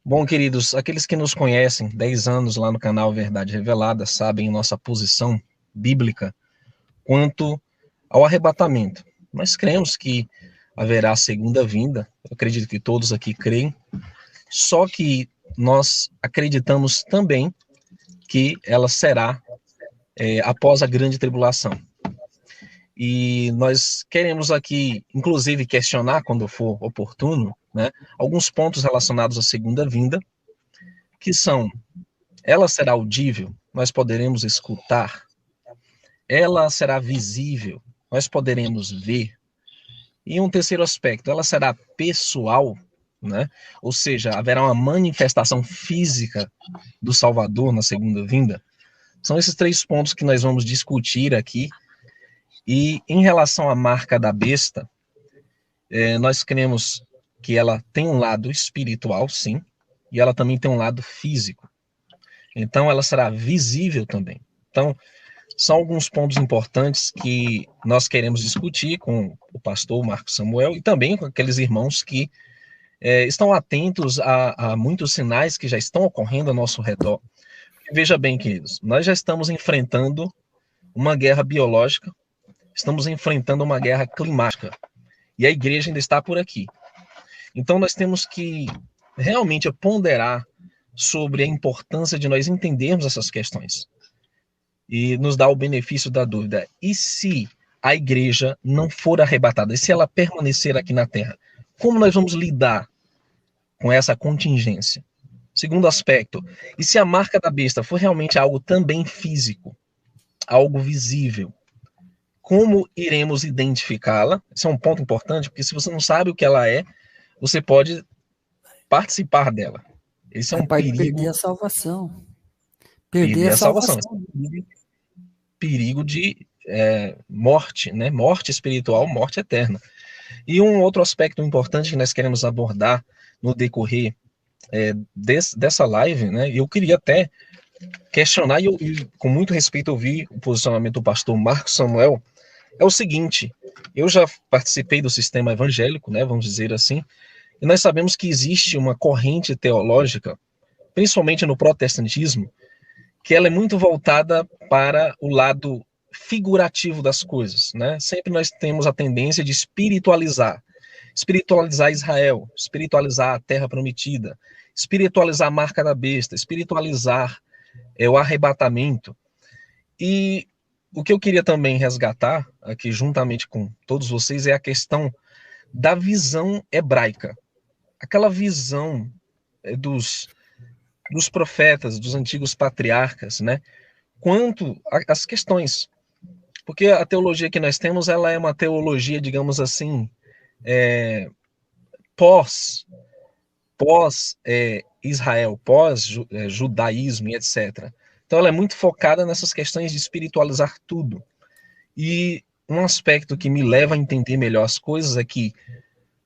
Bom, queridos, aqueles que nos conhecem 10 anos lá no canal Verdade Revelada sabem nossa posição bíblica quanto ao arrebatamento. Nós cremos que haverá segunda vinda, eu acredito que todos aqui creem, só que nós acreditamos também que ela será após a grande tribulação. E nós queremos aqui, inclusive, questionar, quando for oportuno, né, alguns pontos relacionados à segunda vinda, que são: ela será audível, nós poderemos escutar. Ela será visível, nós poderemos ver. E um terceiro aspecto, ela será pessoal, né? Ou seja, haverá uma manifestação física do Salvador na segunda vinda. São esses três pontos que nós vamos discutir aqui. E em relação à marca da besta, nós cremos que ela tem um lado espiritual, sim, e ela também tem um lado físico. Então, ela será visível também. Então, são alguns pontos importantes que nós queremos discutir com o pastor Marcos Samuel e também com aqueles irmãos que estão atentos a muitos sinais que já estão ocorrendo ao nosso redor. Veja bem, queridos, nós já estamos enfrentando uma guerra biológica, estamos enfrentando uma guerra climática e a igreja ainda está por aqui. Então, nós temos que realmente ponderar sobre a importância de nós entendermos essas questões e nos dá o benefício da dúvida. E se a igreja não for arrebatada? E se ela permanecer aqui na terra? Como nós vamos lidar com essa contingência? Segundo aspecto, e se a marca da besta for realmente algo também físico, algo visível? Como iremos identificá-la? Esse é um ponto importante, porque se você não sabe o que ela é, você pode participar dela. Esse é um Vai perder a perigo, salvação. Perder perder a a salvação. salvação. Esse é um perigo de morte, né? Morte espiritual, morte eterna. E um outro aspecto importante que nós queremos abordar no decorrer dessa live, né? Eu queria até questionar, e com muito respeito ouvir o posicionamento do pastor Marcos Samuel, é o seguinte: eu já participei do sistema evangélico, né? Vamos dizer assim, e nós sabemos que existe uma corrente teológica, principalmente no protestantismo, que ela é muito voltada para o lado figurativo das coisas, né? Sempre nós temos a tendência de espiritualizar Israel, espiritualizar a terra prometida, espiritualizar a marca da besta, espiritualizar o arrebatamento. E o que eu queria também resgatar aqui juntamente com todos vocês é a questão da visão hebraica, aquela visão dos profetas, dos antigos patriarcas, né? Quanto às questões. Porque a teologia que nós temos, ela é uma teologia, digamos assim, é, pós, Israel, pós judaísmo e etc. Então ela é muito focada nessas questões de espiritualizar tudo. E um aspecto que me leva a entender melhor as coisas é que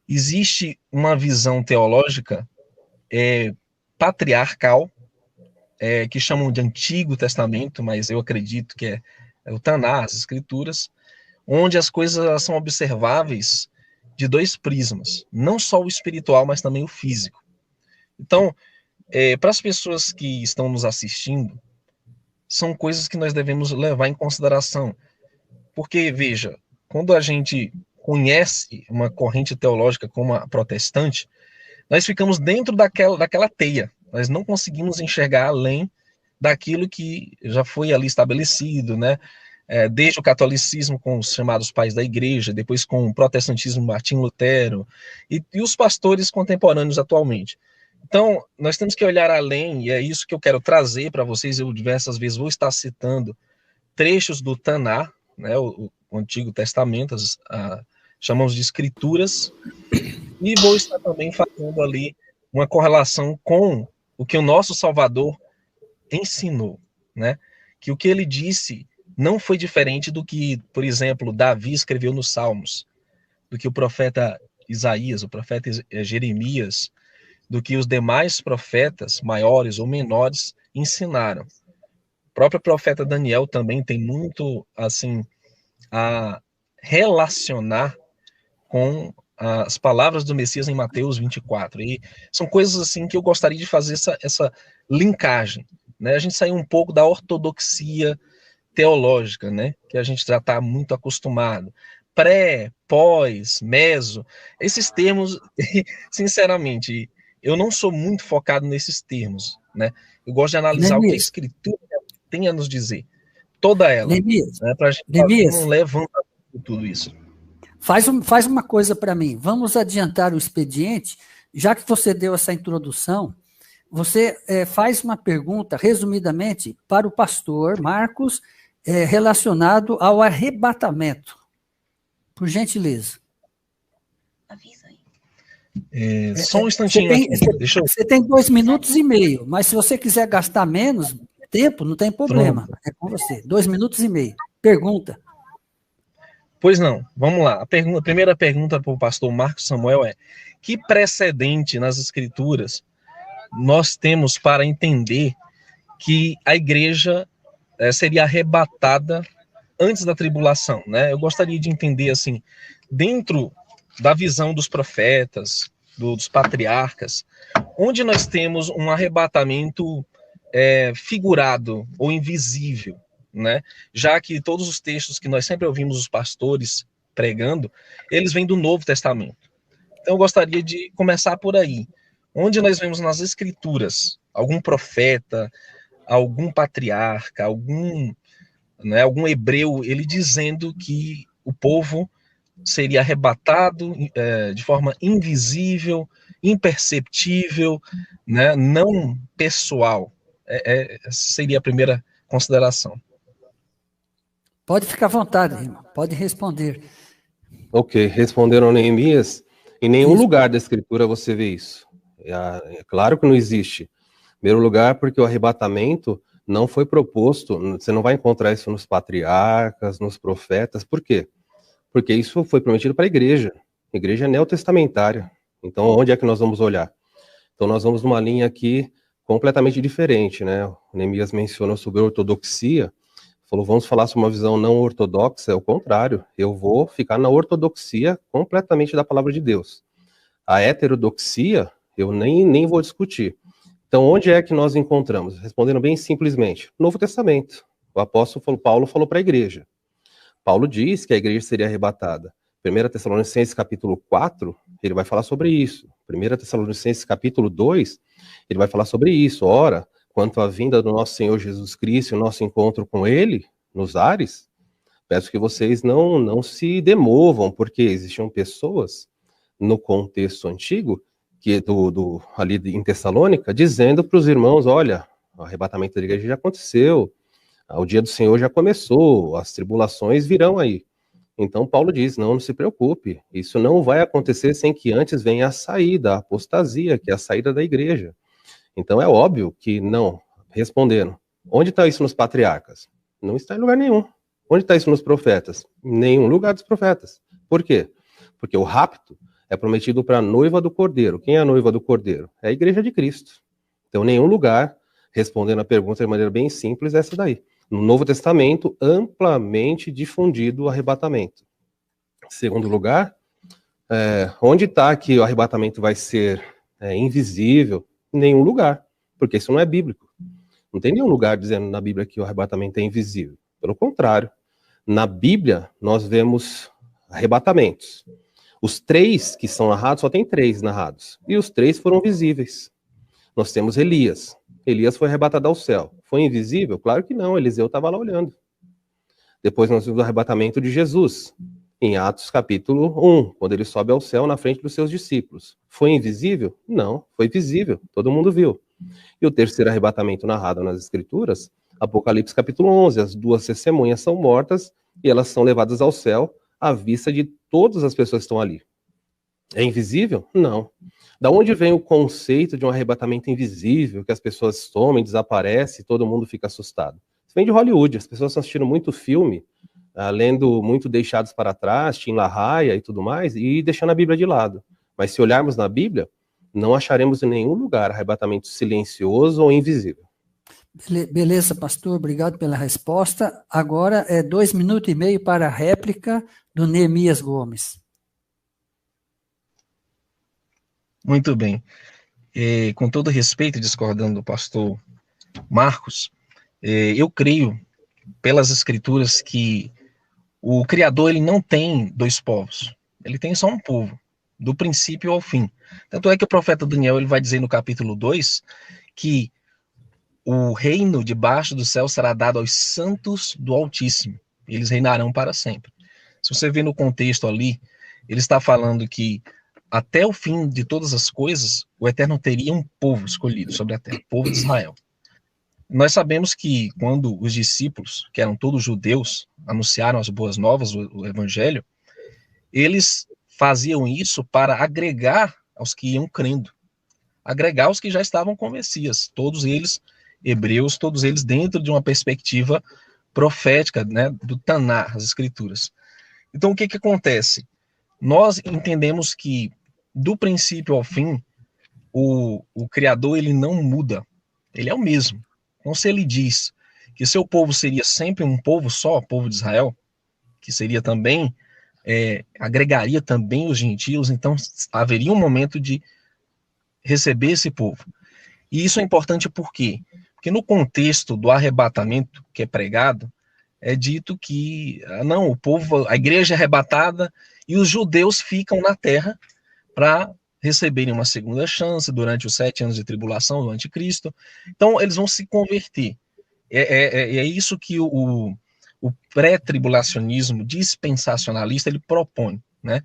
existe uma visão teológica patriarcal, que chamam de Antigo Testamento, mas eu acredito que é o Taná, as Escrituras, onde as coisas são observáveis de dois prismas, não só o espiritual, mas também o físico. Então, para as pessoas que estão nos assistindo, são coisas que nós devemos levar em consideração. Porque, veja, quando a gente conhece uma corrente teológica como a protestante, nós ficamos dentro daquela teia. Nós não conseguimos enxergar além daquilo que já foi ali estabelecido, né? Desde o catolicismo com os chamados pais da igreja, depois com o protestantismo Martim Lutero e os pastores contemporâneos atualmente. Então, nós temos que olhar além, e é isso que eu quero trazer para vocês. Eu diversas vezes vou estar citando trechos do Taná, né, o Antigo Testamento, chamamos de escrituras, e vou estar também fazendo ali uma correlação com o que o nosso Salvador ensinou, né? Que o que ele disse não foi diferente do que, por exemplo, Davi escreveu nos Salmos, do que o profeta Isaías, o profeta Jeremias, do que os demais profetas, maiores ou menores, ensinaram. O próprio profeta Daniel também tem muito, assim, a relacionar com as palavras do Messias em Mateus 24. E são coisas assim que eu gostaria de fazer essa linkagem, né? A gente sair um pouco da ortodoxia teológica, né? Que a gente já está muito acostumado. Pré, pós, meso, esses termos, sinceramente, eu não sou muito focado nesses termos, né? Eu gosto de analisar o que a Neemias, Escritura tem a nos dizer, toda ela, Neemias, né? Para a gente fazer um Neemias, levantamento de tudo isso. faz uma coisa para mim. Vamos adiantar o expediente. Já que você deu essa introdução, você faz uma pergunta, resumidamente, para o pastor Marcos, relacionado ao arrebatamento. Por gentileza. Avisa aí. Só um instantinho aqui. Você tem 2 minutos e meio, mas se você quiser gastar menos tempo, não tem problema. Pronto. É com você. 2 minutos e meio. Pergunta. Pois não, vamos lá. A primeira pergunta para o pastor Marcos Samuel é: que precedente nas Escrituras nós temos para entender que a igreja seria arrebatada antes da tribulação, né? Eu gostaria de entender, assim, dentro da visão dos profetas, dos patriarcas, onde nós temos um arrebatamento figurado ou invisível, né? Já que todos os textos que nós sempre ouvimos os pastores pregando, eles vêm do Novo Testamento. Então eu gostaria de começar por aí. Onde nós vemos nas Escrituras algum profeta, algum patriarca, algum hebreu, ele dizendo que o povo seria arrebatado de forma invisível, imperceptível, né, não pessoal. Essa seria a primeira consideração. Pode ficar à vontade, irmão. Pode responder. Ok, responderam Neemias. Em nenhum lugar da Escritura você vê isso. É claro que não existe. Em primeiro lugar, porque o arrebatamento não foi proposto, você não vai encontrar isso nos patriarcas, nos profetas. Por quê? Porque isso foi prometido para a igreja neotestamentária. Então, onde é que nós vamos olhar? Então, nós vamos numa linha aqui completamente diferente, né? O Neemias mencionou sobre ortodoxia, falou, vamos falar sobre uma visão não ortodoxa, é o contrário, eu vou ficar na ortodoxia completamente da palavra de Deus. A heterodoxia, eu nem vou discutir. Então, onde é que nós encontramos? Respondendo bem simplesmente, Novo Testamento. O apóstolo Paulo falou para a igreja. Paulo diz que a igreja seria arrebatada. 1 Tessalonicenses capítulo 4, ele vai falar sobre isso. 1 Tessalonicenses capítulo 2, ele vai falar sobre isso. Ora, quanto à vinda do nosso Senhor Jesus Cristo, o nosso encontro com ele, nos ares, peço que vocês não se demovam, porque existiam pessoas no contexto antigo, que ali em Tessalônica, dizendo para os irmãos, olha, o arrebatamento da igreja já aconteceu, o dia do Senhor já começou, as tribulações virão aí. Então Paulo diz, não se preocupe, isso não vai acontecer sem que antes venha a saída, a apostasia, que é a saída da igreja. Então é óbvio que não. Respondendo, onde está isso nos patriarcas? Não está em lugar nenhum. Onde está isso nos profetas? Em nenhum lugar dos profetas. Por quê? Porque o rapto é prometido para a noiva do Cordeiro. Quem é a noiva do Cordeiro? É a igreja de Cristo. Então, nenhum lugar, respondendo a pergunta de maneira bem simples, é essa daí. No Novo Testamento, amplamente difundido o arrebatamento. Segundo lugar, onde está que o arrebatamento vai ser invisível? Em nenhum lugar, porque isso não é bíblico. Não tem nenhum lugar dizendo na Bíblia que o arrebatamento é invisível. Pelo contrário, na Bíblia nós vemos arrebatamentos. Os 3 que são narrados, só tem 3 narrados. E os 3 foram visíveis. Nós temos Elias. Elias foi arrebatado ao céu. Foi invisível? Claro que não, Eliseu estava lá olhando. Depois nós vimos o arrebatamento de Jesus, em Atos capítulo 1, quando ele sobe ao céu na frente dos seus discípulos. Foi invisível? Não, foi visível, todo mundo viu. E o terceiro arrebatamento narrado nas Escrituras, Apocalipse capítulo 11, as 2 testemunhas são mortas e elas são levadas ao céu à vista de todas as pessoas que estão ali. É invisível? Não. Da onde vem o conceito de um arrebatamento invisível, que as pessoas somem, desaparecem e todo mundo fica assustado? Isso vem de Hollywood, as pessoas estão assistindo muito filme, lendo muito Deixados para Trás, Tim LaHaye e tudo mais, e deixando a Bíblia de lado. Mas se olharmos na Bíblia, não acharemos em nenhum lugar arrebatamento silencioso ou invisível. Beleza, pastor, obrigado pela resposta. Agora é 2 minutos e meio para a réplica do Neemias Gomes. Muito bem. Com todo respeito, discordando do pastor Marcos, eu creio, pelas escrituras, que o Criador ele não tem dois povos, ele tem só um povo, do princípio ao fim. Tanto é que o profeta Daniel ele vai dizer no capítulo 2 que o reino debaixo do céu será dado aos santos do Altíssimo, eles reinarão para sempre. Se você vê no contexto ali, ele está falando que até o fim de todas as coisas, o Eterno teria um povo escolhido sobre a terra, o povo de Israel. Nós sabemos que quando os discípulos, que eram todos judeus, anunciaram as boas novas, o evangelho, eles faziam isso para agregar aos que iam crendo, agregar os que já estavam com o Messias, todos eles hebreus, todos eles dentro de uma perspectiva profética, né, do Tanar, as escrituras. Então o que acontece? Nós entendemos que do princípio ao fim, o Criador ele não muda, ele é o mesmo. Então se ele diz que seu povo seria sempre um povo só, o povo de Israel, que seria também, agregaria também os gentios, então haveria um momento de receber esse povo. E isso é importante por quê? Porque no contexto do arrebatamento que é pregado, é dito que, não, o povo, a igreja é arrebatada e os judeus ficam na terra para receberem uma segunda chance durante os 7 anos de tribulação do anticristo. Então, eles vão se converter. É isso que o pré-tribulacionismo dispensacionalista ele propõe, né?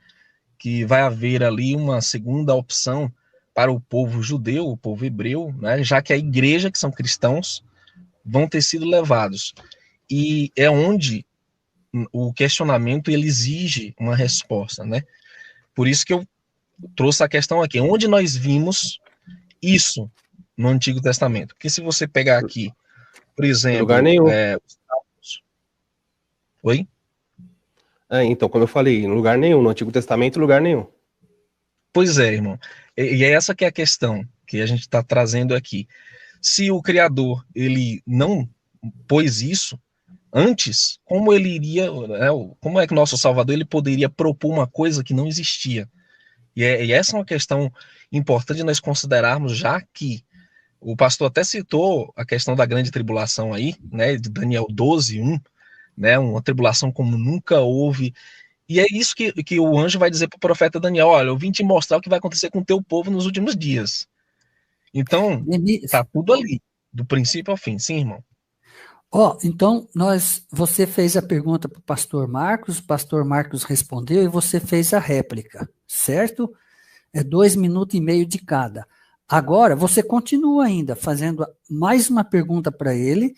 Que vai haver ali uma segunda opção para o povo judeu, o povo hebreu, né? Já que a igreja, que são cristãos, vão ter sido levados. E é onde o questionamento ele exige uma resposta, né? Por isso que eu trouxe a questão aqui, onde nós vimos isso no Antigo Testamento? Porque se você pegar aqui, por exemplo... Lugar nenhum. Oi? Então, como eu falei, em lugar nenhum, no Antigo Testamento, lugar nenhum. Pois é, irmão. E é essa que é a questão que a gente está trazendo aqui. Se o Criador ele não pôs isso antes, como ele iria, né, como é que o nosso Salvador ele poderia propor uma coisa que não existia? E essa é uma questão importante nós considerarmos, já que o pastor até citou a questão da grande tribulação aí, né, de Daniel 12:1, né, uma tribulação como nunca houve. E é isso que o anjo vai dizer para o profeta Daniel: olha, eu vim te mostrar o que vai acontecer com o teu povo nos últimos dias. Então, tá tudo ali, do princípio ao fim. Sim, irmão? Então, você fez a pergunta para o pastor Marcos respondeu e você fez a réplica, certo? 2 minutos e meio de cada. Agora, você continua ainda fazendo mais uma pergunta para ele,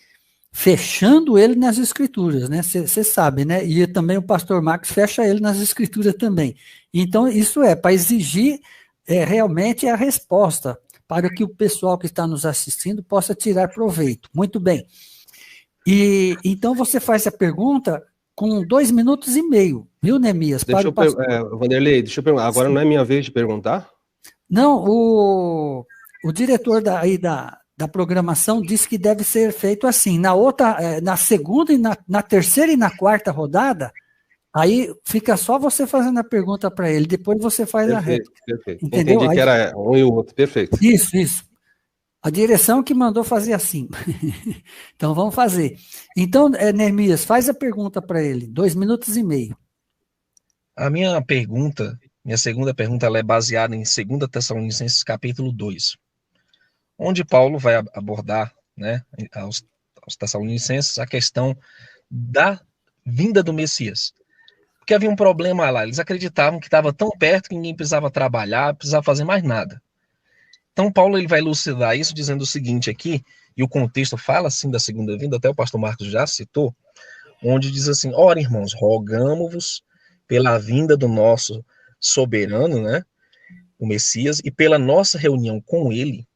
fechando ele nas escrituras, né? Você sabe, né? E também o pastor Marcos fecha ele nas escrituras também. Então, isso é para exigir realmente a resposta, para que o pessoal que está nos assistindo possa tirar proveito. Muito bem. E então você faz a pergunta com 2 minutos e meio, viu, Neemias? Vanderlei, deixa eu perguntar. Agora não é minha vez de perguntar? Não, o diretor da programação disse que deve ser feito assim. Na segunda, e na terceira e na quarta rodada, aí fica só você fazendo a pergunta para ele, depois você faz a réplica. Perfeito. Entendeu? Entendi que era um e o outro, perfeito. Isso. A direção que mandou fazer assim. Então, vamos fazer. Então, Neemias, faz a pergunta para ele. 2 minutos e meio. A minha segunda pergunta, ela é baseada em 2 Tessalonicenses, capítulo 2, onde Paulo vai abordar, né, aos Tessalonicenses a questão da vinda do Messias. Porque havia um problema lá, eles acreditavam que estava tão perto que ninguém precisava trabalhar, precisava fazer mais nada. Então, Paulo ele vai elucidar isso dizendo o seguinte aqui, e o contexto fala assim da segunda vinda, até o pastor Marcos já citou, onde diz assim: ora, irmãos, rogamo-vos pela vinda do nosso soberano, né, o Messias, e pela nossa reunião com ele,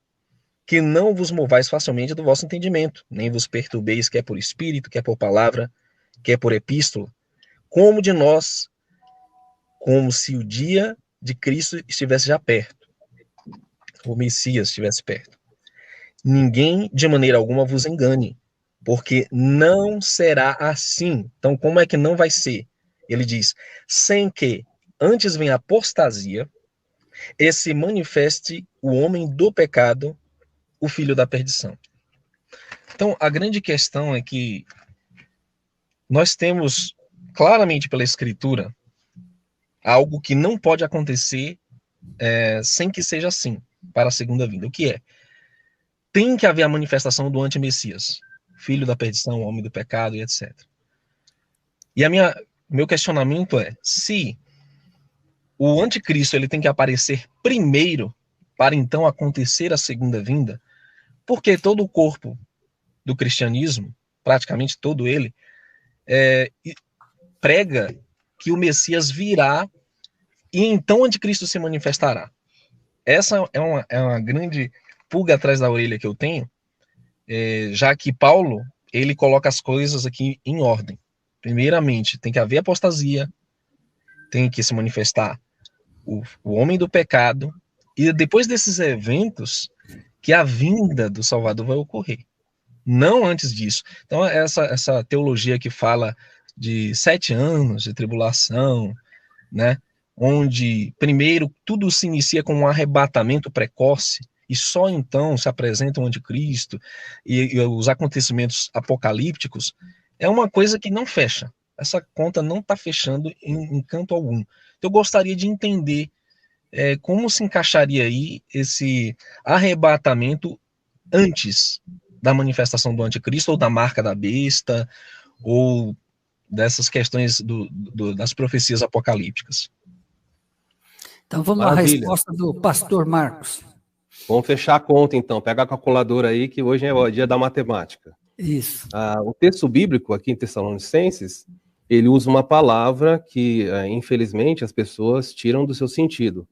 que não vos movais facilmente do vosso entendimento, nem vos perturbeis, quer por espírito, quer por palavra, quer por epístola, como de nós, como se o dia de Cristo estivesse já perto, o Messias estivesse perto. Ninguém de maneira alguma vos engane, porque não será assim. Então, como é que não vai ser? Ele diz: sem que antes venha a apostasia e se manifeste o homem do pecado, o filho da perdição. Então, a grande questão é que nós temos claramente pela Escritura algo que não pode acontecer sem que seja assim para a segunda vinda. O que é? Tem que haver a manifestação do anti-Messias, filho da perdição, homem do pecado e etc. E meu questionamento é, se o anticristo ele tem que aparecer primeiro para então acontecer a segunda vinda, porque todo o corpo do cristianismo, praticamente todo ele, prega que o Messias virá e então o anticristo se manifestará. Essa é uma grande pulga atrás da orelha que eu tenho, já que Paulo, ele coloca as coisas aqui em ordem. Primeiramente, tem que haver apostasia, tem que se manifestar o homem do pecado, e depois desses eventos, que a vinda do Salvador vai ocorrer. Não antes disso. Então, essa teologia que fala de 7 anos de tribulação, né, onde primeiro tudo se inicia com um arrebatamento precoce, e só então se apresenta o anticristo e os acontecimentos apocalípticos, é uma coisa que não fecha. Essa conta não está fechando em canto algum. Então, eu gostaria de entender como se encaixaria aí esse arrebatamento antes da manifestação do anticristo, ou da marca da besta, ou dessas questões das profecias apocalípticas. Então vamos à resposta do pastor Marcos. Vamos fechar a conta então, pega a calculadora aí que hoje é o dia da matemática. Isso. O texto bíblico aqui em Tessalonicenses, ele usa uma palavra que infelizmente as pessoas tiram do seu sentido.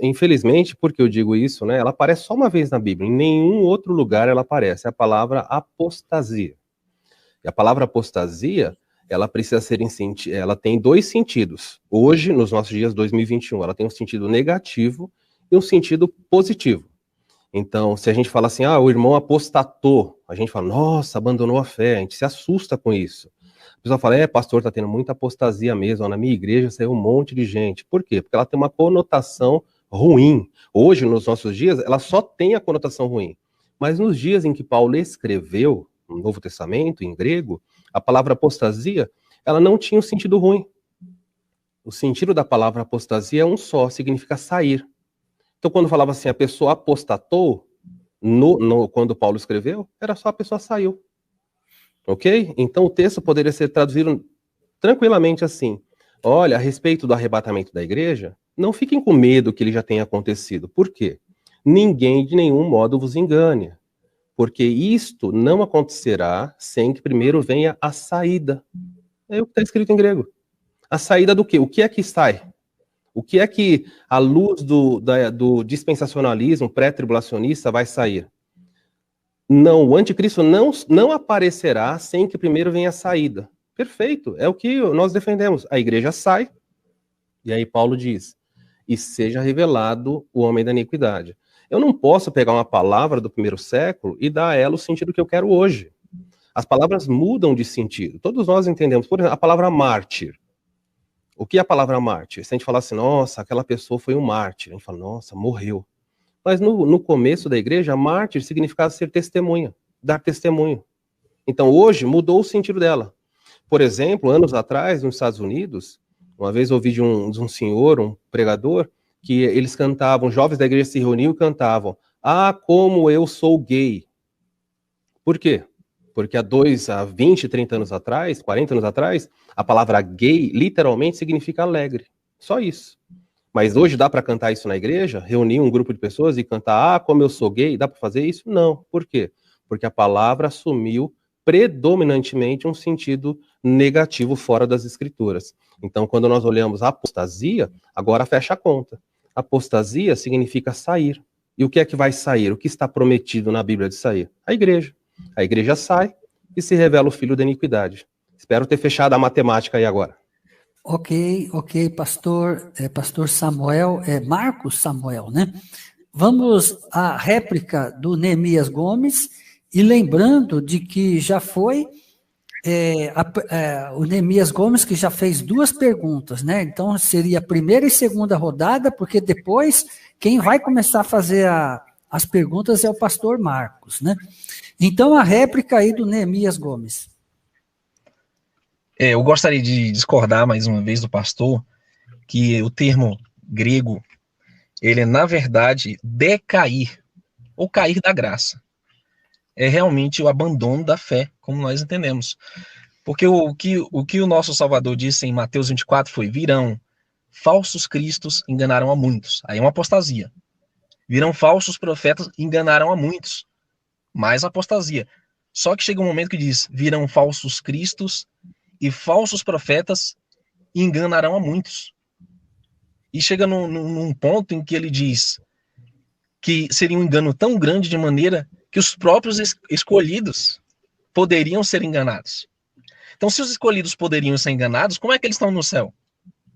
Infelizmente, porque eu digo isso, né, ela aparece só uma vez na Bíblia, em nenhum outro lugar ela aparece, é a palavra apostasia. E a palavra apostasia, ela precisa ser ela tem 2 sentidos. Hoje, nos nossos dias 2021, ela tem um sentido negativo e um sentido positivo. Então, se a gente fala assim, o irmão apostatou, a gente fala, nossa, abandonou a fé, a gente se assusta com isso. A pessoa fala, pastor, tá tendo muita apostasia mesmo, na minha igreja saiu um monte de gente. Por quê? Porque ela tem uma conotação ruim. Hoje, nos nossos dias, ela só tem a conotação ruim. Mas nos dias em que Paulo escreveu no Novo Testamento, em grego, a palavra apostasia, ela não tinha um sentido ruim. O sentido da palavra apostasia é um só, significa sair. Então, quando falava assim, a pessoa apostatou, quando Paulo escreveu, era só a pessoa saiu. Ok? Então o texto poderia ser traduzido tranquilamente assim. Olha, a respeito do arrebatamento da igreja, não fiquem com medo que ele já tenha acontecido. Por quê? Ninguém de nenhum modo vos engane. Porque isto não acontecerá sem que primeiro venha a saída. É o que está escrito em grego. A saída do quê? O que é que sai? O que é que a luz do dispensacionalismo pré-tribulacionista vai sair? Não, o anticristo não aparecerá sem que primeiro venha a saída. Perfeito, é o que nós defendemos. A igreja sai, e aí Paulo diz, e seja revelado o homem da iniquidade. Eu não posso pegar uma palavra do 1º século e dar a ela o sentido que eu quero hoje. As palavras mudam de sentido. Todos nós entendemos. Por exemplo, a palavra mártir. O que é a palavra mártir? Se a gente falar assim, nossa, aquela pessoa foi um mártir. A gente fala, nossa, morreu. Mas no começo da igreja, mártir significava ser testemunha, dar testemunho. Então hoje mudou o sentido dela. Por exemplo, anos atrás, nos Estados Unidos, uma vez ouvi de um senhor, um pregador, que eles cantavam, jovens da igreja se reuniam e cantavam, como eu sou gay. Por quê? Porque há 20, 30 anos atrás, 40 anos atrás, a palavra gay literalmente significa alegre. Só isso. Mas hoje dá para cantar isso na igreja? Reunir um grupo de pessoas e cantar, como eu sou gay, dá para fazer isso? Não. Por quê? Porque a palavra assumiu predominantemente um sentido negativo fora das escrituras. Então, quando nós olhamos a apostasia, agora fecha a conta. Apostasia significa sair. E o que é que vai sair? O que está prometido na Bíblia de sair? A igreja. A igreja sai e se revela o filho da iniquidade. Espero ter fechado a matemática aí agora. Ok, pastor Samuel, Marcos Samuel, né? Vamos à réplica do Neemias Gomes, e lembrando de que já foi o Neemias Gomes, que já fez 2 perguntas, né? Então, seria a primeira e segunda rodada, porque depois, quem vai começar a fazer as perguntas é o pastor Marcos, né? Então, a réplica aí do Neemias Gomes. Eu gostaria de discordar mais uma vez do pastor, que o termo grego, ele é, na verdade, decair, ou cair da graça. É realmente o abandono da fé, como nós entendemos. Porque o que o nosso Salvador disse em Mateus 24 foi: virão falsos cristos, enganarão a muitos. Aí é uma apostasia. Virão falsos profetas, enganarão a muitos. Mais apostasia. Só que chega um momento que diz: virão falsos cristos e falsos profetas enganarão a muitos. E chega num ponto em que ele diz que seria um engano tão grande de maneira que os próprios escolhidos poderiam ser enganados. Então, se os escolhidos poderiam ser enganados, como é que eles estão no céu?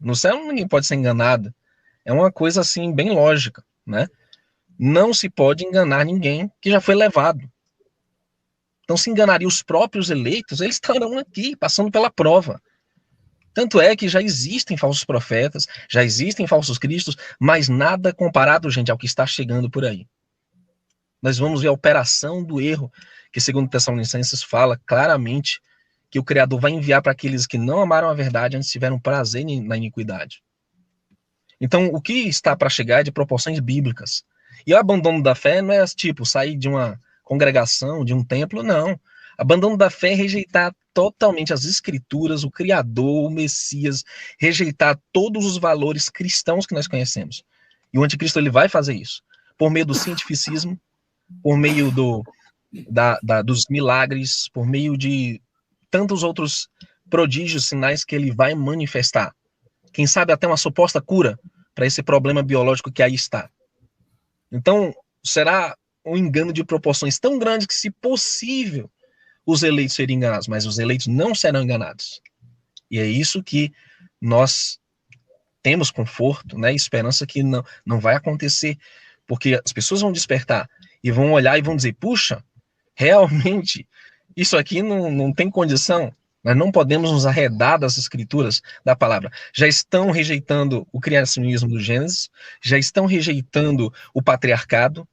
No céu ninguém pode ser enganado. É uma coisa assim bem lógica, né? Não se pode enganar ninguém que já foi levado. Então, se enganaria os próprios eleitos, eles estarão aqui, passando pela prova. Tanto é que já existem falsos profetas, já existem falsos cristos, mas nada comparado, gente, ao que está chegando por aí. Nós vamos ver a operação do erro, que segundo Tessalonicenses fala claramente que o Criador vai enviar para aqueles que não amaram a verdade antes tiveram prazer na iniquidade. Então, o que está para chegar é de proporções bíblicas. E o abandono da fé não é tipo sair de uma congregação, de um templo, não. Abandono da fé é rejeitar totalmente as escrituras, o Criador, o Messias, rejeitar todos os valores cristãos que nós conhecemos. E o anticristo ele vai fazer isso, por meio do cientificismo, por meio dos milagres, por meio de tantos outros prodígios, sinais que ele vai manifestar. Quem sabe até uma suposta cura para esse problema biológico que aí está. Então, será um engano de proporções tão grandes que, se possível, os eleitos seriam enganados, mas os eleitos não serão enganados. E é isso que nós temos conforto, né, esperança que não vai acontecer, porque as pessoas vão despertar e vão olhar e vão dizer: puxa, realmente, isso aqui não tem condição. Nós não podemos nos arredar das escrituras, da palavra. Já estão rejeitando o criacionismo do Gênesis, já estão rejeitando o patriarcado,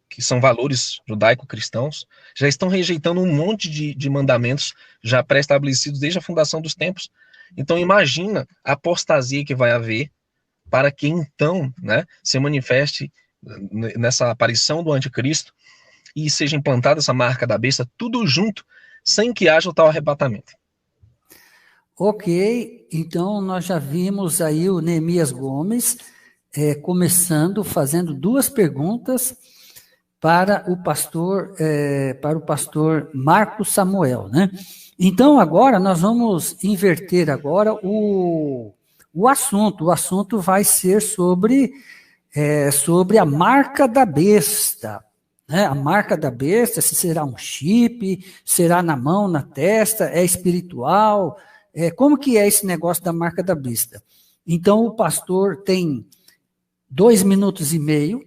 que são valores judaico-cristãos, já estão rejeitando um monte de mandamentos já pré-estabelecidos desde a fundação dos tempos. Então imagina a apostasia que vai haver para que então, né, se manifeste nessa aparição do anticristo e seja implantada essa marca da besta, tudo junto, sem que haja o tal arrebatamento. Ok, então nós já vimos aí o Neemias Gomes começando, fazendo 2 perguntas para o pastor Marcos Samuel, né? Então agora nós vamos inverter agora o assunto. O assunto vai ser sobre a marca da besta, né? A marca da besta, se será um chip, será na mão, na testa, é espiritual, como que é esse negócio da marca da besta? Então o pastor tem 2 minutos e meio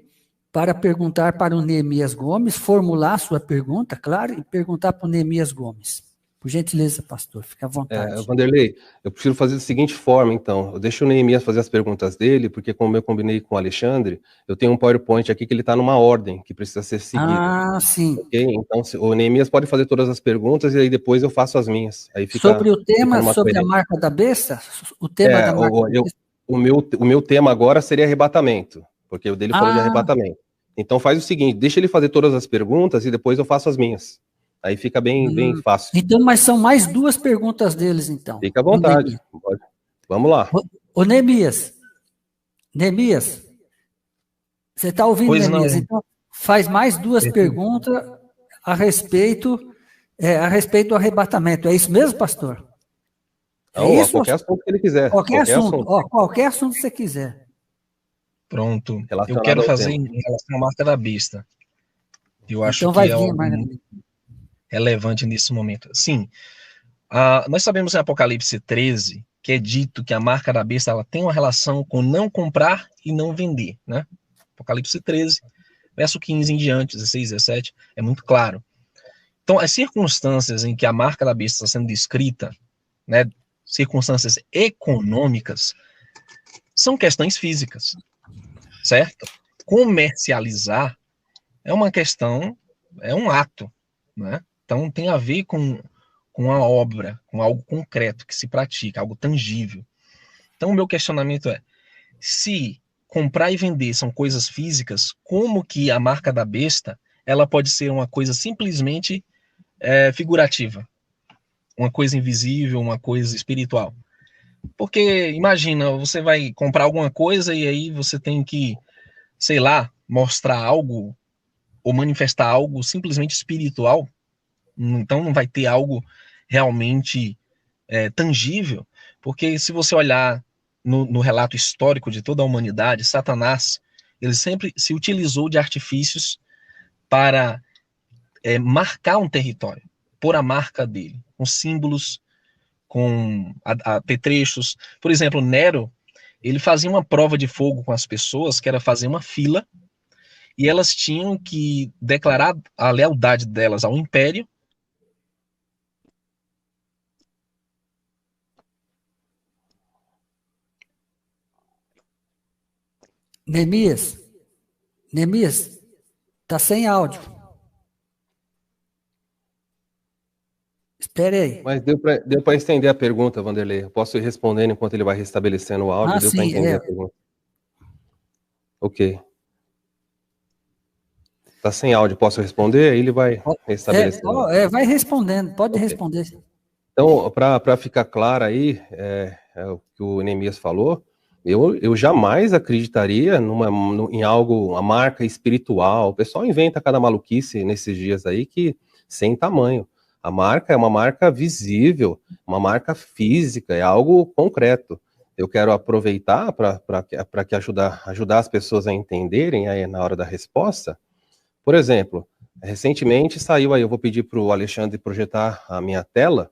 para perguntar para o Neemias Gomes, formular a sua pergunta, claro, e perguntar para o Neemias Gomes. Por gentileza, pastor, fique à vontade. Vanderlei, eu prefiro fazer da seguinte forma, então. Eu deixo o Neemias fazer as perguntas dele, porque como eu combinei com o Alexandre, eu tenho um PowerPoint aqui que ele está numa ordem, que precisa ser seguida. Ah, sim. Okay? Então, o Neemias pode fazer todas as perguntas e aí depois eu faço as minhas. Aí fica, sobre o tema, sobre a marca da besta? O tema da marca da besta? O meu tema agora seria arrebatamento, porque o dele falou de arrebatamento. Então faz o seguinte, deixa ele fazer todas as perguntas e depois eu faço as minhas. Aí fica bem fácil. Então, mas são mais 2 perguntas deles, então. Fica à vontade. Vamos lá. Ô Neemias, você está ouvindo, Pois Neemias? não. Então, faz mais 2 perguntas a respeito do arrebatamento. É isso mesmo, pastor? Isso? Qualquer assunto que ele quiser. Qualquer assunto. Qualquer assunto que você quiser. Pronto. Eu quero fazer em relação à marca da besta. Eu acho então vai que vir, relevante nesse momento. Sim, nós sabemos em Apocalipse 13 que é dito que a marca da besta ela tem uma relação com não comprar e não vender, né? Apocalipse 13, verso 15 em diante, 16, 17, é muito claro. Então, as circunstâncias em que a marca da besta está sendo descrita, né, circunstâncias econômicas, são questões físicas, certo? Comercializar é uma questão, é um ato, né? Então, tem a ver com a obra, com algo concreto que se pratica, algo tangível. Então, o meu questionamento é, se comprar e vender são coisas físicas, como que a marca da besta ela pode ser uma coisa simplesmente figurativa? Uma coisa invisível, uma coisa espiritual? Porque, imagina, você vai comprar alguma coisa e aí você tem que, sei lá, mostrar algo ou manifestar algo simplesmente espiritual, então não vai ter algo realmente tangível, porque se você olhar no relato histórico de toda a humanidade, Satanás, ele sempre se utilizou de artifícios para marcar um território, pôr a marca dele, com símbolos, com apetrechos. Por exemplo, Nero, ele fazia uma prova de fogo com as pessoas, que era fazer uma fila, e elas tinham que declarar a lealdade delas ao império. Neemias, tá sem áudio. Espere aí. Mas deu para estender a pergunta, Vanderlei. Eu posso ir respondendo enquanto ele vai restabelecendo o áudio. Deu para entender a pergunta. Ok. Tá sem áudio, posso responder? Aí ele vai restabelecendo. Vai respondendo, pode responder. Então, para ficar claro aí, o que o Neemias falou, eu jamais acreditaria em algo, uma marca espiritual. O pessoal inventa cada maluquice nesses dias aí que sem tamanho. A marca é uma marca visível, uma marca física, é algo concreto. Eu quero aproveitar para ajudar as pessoas a entenderem aí na hora da resposta. Por exemplo, recentemente saiu aí, eu vou pedir para o Alexandre projetar a minha tela,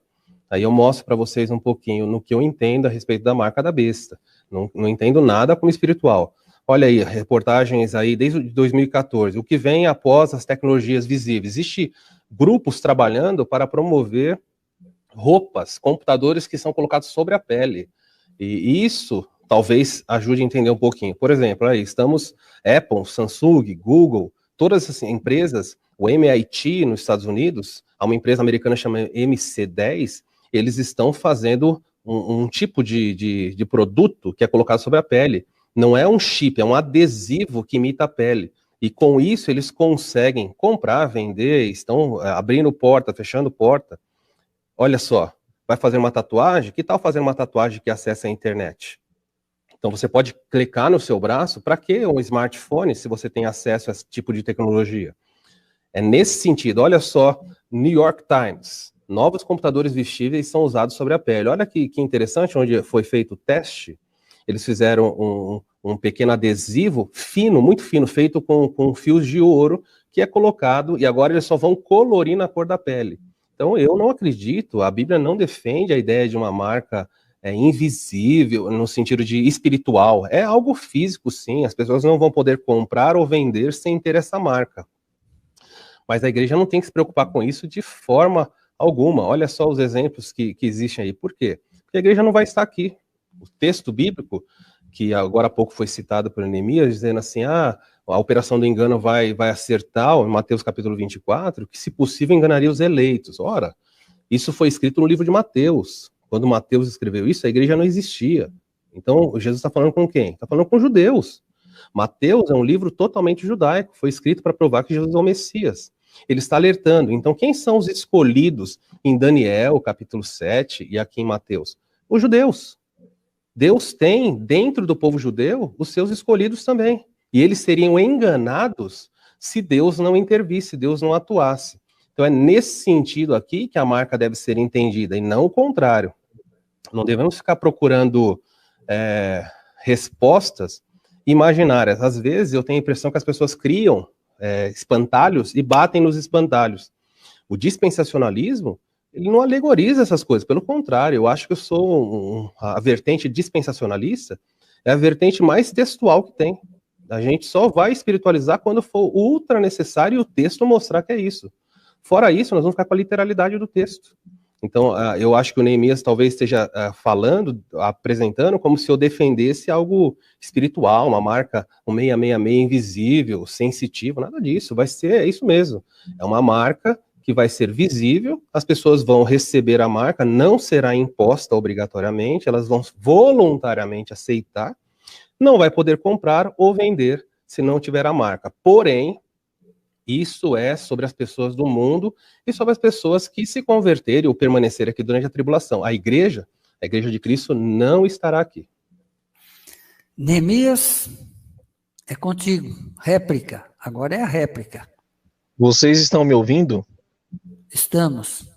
aí eu mostro para vocês um pouquinho no que eu entendo a respeito da marca da besta. Não entendo nada como espiritual. Olha aí, reportagens aí desde 2014, o que vem após as tecnologias visíveis. Existem grupos trabalhando para promover roupas, computadores que são colocados sobre a pele. E isso talvez ajude a entender um pouquinho. Por exemplo, aí estamos Apple, Samsung, Google, todas essas empresas, o MIT nos Estados Unidos, há uma empresa americana chamada MC10, eles estão fazendo um tipo de produto que é colocado sobre a pele. Não é um chip, é um adesivo que imita a pele. E com isso eles conseguem comprar, vender, estão abrindo porta, fechando porta. Olha só, vai fazer uma tatuagem? Que tal fazer uma tatuagem que acessa a internet? Então você pode clicar no seu braço, para que um smartphone se você tem acesso a esse tipo de tecnologia? É nesse sentido, olha só, New York Times, novos computadores vestíveis são usados sobre a pele. Olha que interessante, onde foi feito o teste, eles fizeram um pequeno adesivo fino, muito fino, feito com fios de ouro, que é colocado, e agora eles só vão colorir na cor da pele. Então eu não acredito, a Bíblia não defende a ideia de uma marca invisível, no sentido de espiritual. É algo físico, sim, as pessoas não vão poder comprar ou vender sem ter essa marca. Mas a igreja não tem que se preocupar com isso de forma alguma. Olha só os exemplos que existem aí. Por quê? Porque a igreja não vai estar aqui. O texto bíblico, que agora há pouco foi citado por Neemias, dizendo assim, a operação do engano vai acertar, em Mateus capítulo 24, que se possível enganaria os eleitos. Ora, isso foi escrito no livro de Mateus. Quando Mateus escreveu isso, a igreja não existia. Então, Jesus está falando com quem? Está falando com judeus. Mateus é um livro totalmente judaico, foi escrito para provar que Jesus é o Messias. Ele está alertando. Então, quem são os escolhidos em Daniel, capítulo 7, e aqui em Mateus? Os judeus. Deus tem, dentro do povo judeu, os seus escolhidos também. E eles seriam enganados se Deus não intervisse, se Deus não atuasse. Então, é nesse sentido aqui que a marca deve ser entendida, e não o contrário. Não devemos ficar procurando respostas imaginárias. Às vezes, eu tenho a impressão que as pessoas criam espantalhos e batem nos espantalhos. O dispensacionalismo, ele não alegoriza essas coisas, pelo contrário, eu acho que eu sou a vertente dispensacionalista, é a vertente mais textual que tem. A gente só vai espiritualizar quando for ultra necessário e o texto mostrar que é isso. Fora isso, nós vamos ficar com a literalidade do texto. Então, eu acho que o Neemias talvez esteja falando, apresentando como se eu defendesse algo espiritual, uma marca, um 666 invisível, sensitivo, nada disso, é isso mesmo. É uma marca que vai ser visível, as pessoas vão receber a marca, não será imposta obrigatoriamente, elas vão voluntariamente aceitar, não vai poder comprar ou vender se não tiver a marca. Porém, isso é sobre as pessoas do mundo e sobre as pessoas que se converterem ou permanecerem aqui durante a tribulação. A igreja de Cristo não estará aqui. Neemias, é contigo. Réplica. Agora é a réplica. Vocês estão me ouvindo? Estamos.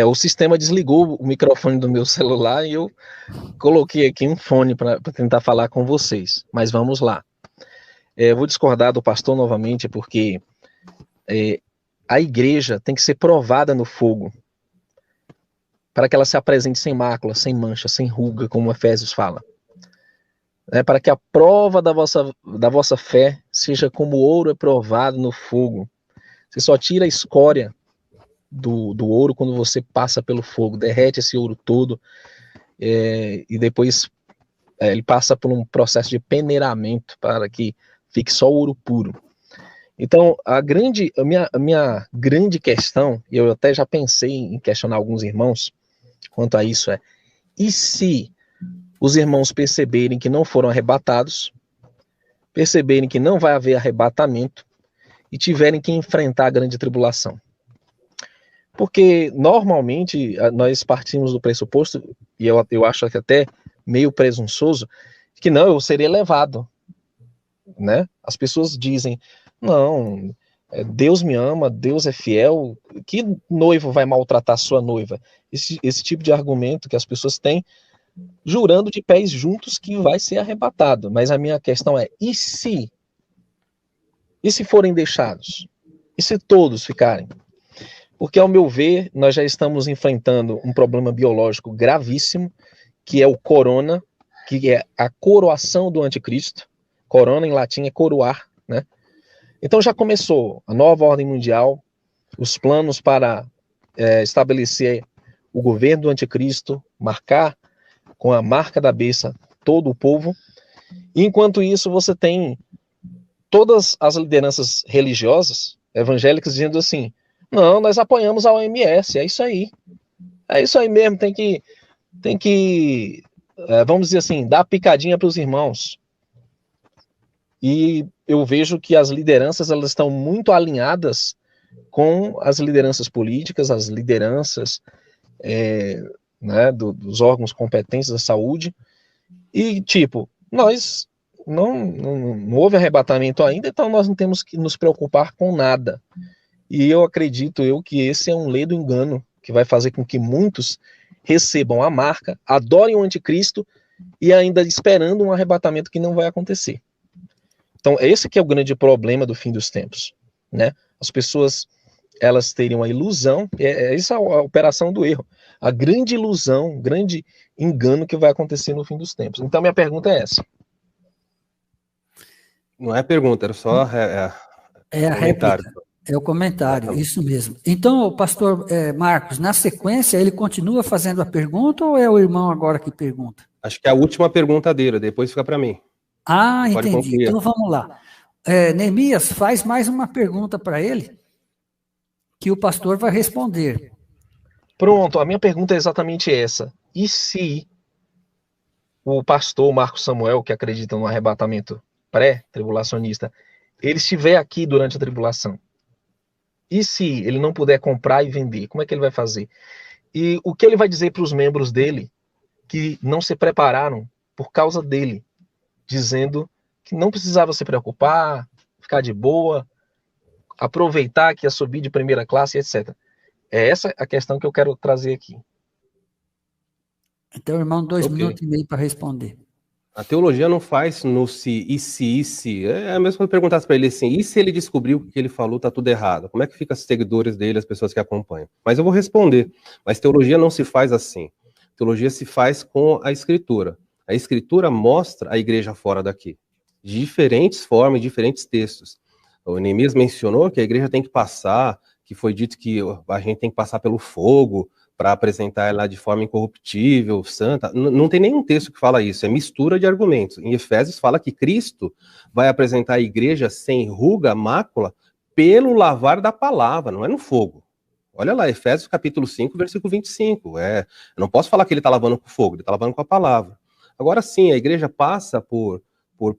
O sistema desligou o microfone do meu celular e eu coloquei aqui um fone para tentar falar com vocês. Mas vamos lá. Eu vou discordar do pastor novamente, porque a igreja tem que ser provada no fogo, para que ela se apresente sem mácula, sem mancha, sem ruga, como Efésios fala. Para que a prova da vossa fé seja como ouro é provado no fogo. Você só tira a escória do ouro quando você passa pelo fogo, derrete esse ouro todo, e depois ele passa por um processo de peneiramento para que fique só ouro puro. Então, a minha grande questão, e eu até já pensei em questionar alguns irmãos quanto a isso, e se os irmãos perceberem que não foram arrebatados, perceberem que não vai haver arrebatamento, e tiverem que enfrentar a grande tribulação? Porque, normalmente, nós partimos do pressuposto, e eu acho que até meio presunçoso, que não, eu serei levado. Né? As pessoas dizem, não, Deus me ama, Deus é fiel, que noivo vai maltratar sua noiva? Esse tipo de argumento que as pessoas têm, jurando de pés juntos que vai ser arrebatado. Mas a minha questão é, e se? E se forem deixados? E se todos ficarem? Porque, ao meu ver, nós já estamos enfrentando um problema biológico gravíssimo, que é o corona, que é a coroação do anticristo. Corona em latim é coroar, né? Então já começou a nova ordem mundial, os planos para estabelecer o governo do anticristo, marcar com a marca da besta todo o povo. E, enquanto isso, você tem todas as lideranças religiosas, evangélicas, dizendo assim, não, nós apoiamos a OMS, é isso aí mesmo, tem que vamos dizer assim, dar picadinha para os irmãos. E eu vejo que as lideranças, elas estão muito alinhadas com as lideranças políticas, as lideranças né, dos órgãos competentes da saúde, e tipo, nós não houve arrebatamento ainda, então nós não temos que nos preocupar com nada. E eu acredito que esse é um ledo engano, que vai fazer com que muitos recebam a marca, adorem o anticristo, e ainda esperando um arrebatamento que não vai acontecer. Então, esse que é o grande problema do fim dos tempos, né? As pessoas, elas teriam a ilusão, essa é a operação do erro, a grande ilusão, grande engano que vai acontecer no fim dos tempos. Então, minha pergunta é essa. Não é pergunta, era só a comentário. réplica, é o comentário, isso mesmo. Então, o pastor Marcos, na sequência, ele continua fazendo a pergunta ou é o irmão agora que pergunta? Acho que é a última pergunta dele, depois fica para mim. Ah, Pode entendi. concluir. Então vamos lá. Neemias, faz mais uma pergunta para ele, que o pastor vai responder. Pronto, a minha pergunta é exatamente essa. E se o pastor Marcos Samuel, que acredita no arrebatamento pré-tribulacionista, ele estiver aqui durante a tribulação? E se ele não puder comprar e vender, como é que ele vai fazer? E o que ele vai dizer para os membros dele que não se prepararam por causa dele, dizendo que não precisava se preocupar, ficar de boa, aproveitar que ia subir de primeira classe, etc. É essa a questão que eu quero trazer aqui. Então, irmão, 2 minutos e meio para responder. A teologia não faz no se, e se. É a mesma coisa perguntasse para ele assim, e se ele descobriu que o que ele falou tá tudo errado? Como é que fica os seguidores dele, as pessoas que acompanham? Mas eu vou responder. Mas teologia não se faz assim. Teologia se faz com a Escritura. A Escritura mostra a igreja fora daqui, de diferentes formas, diferentes textos. O Neemias mencionou que a igreja tem que passar, que foi dito que a gente tem que passar pelo fogo para apresentar ela de forma incorruptível, santa. Não tem nenhum texto que fala isso, é mistura de argumentos. Em Efésios fala que Cristo vai apresentar a igreja sem ruga, mácula, pelo lavar da palavra, não é no fogo. Olha lá, Efésios capítulo 5, versículo 25. Eu não posso falar que ele está lavando com fogo, ele está lavando com a palavra. Agora sim, a igreja passa por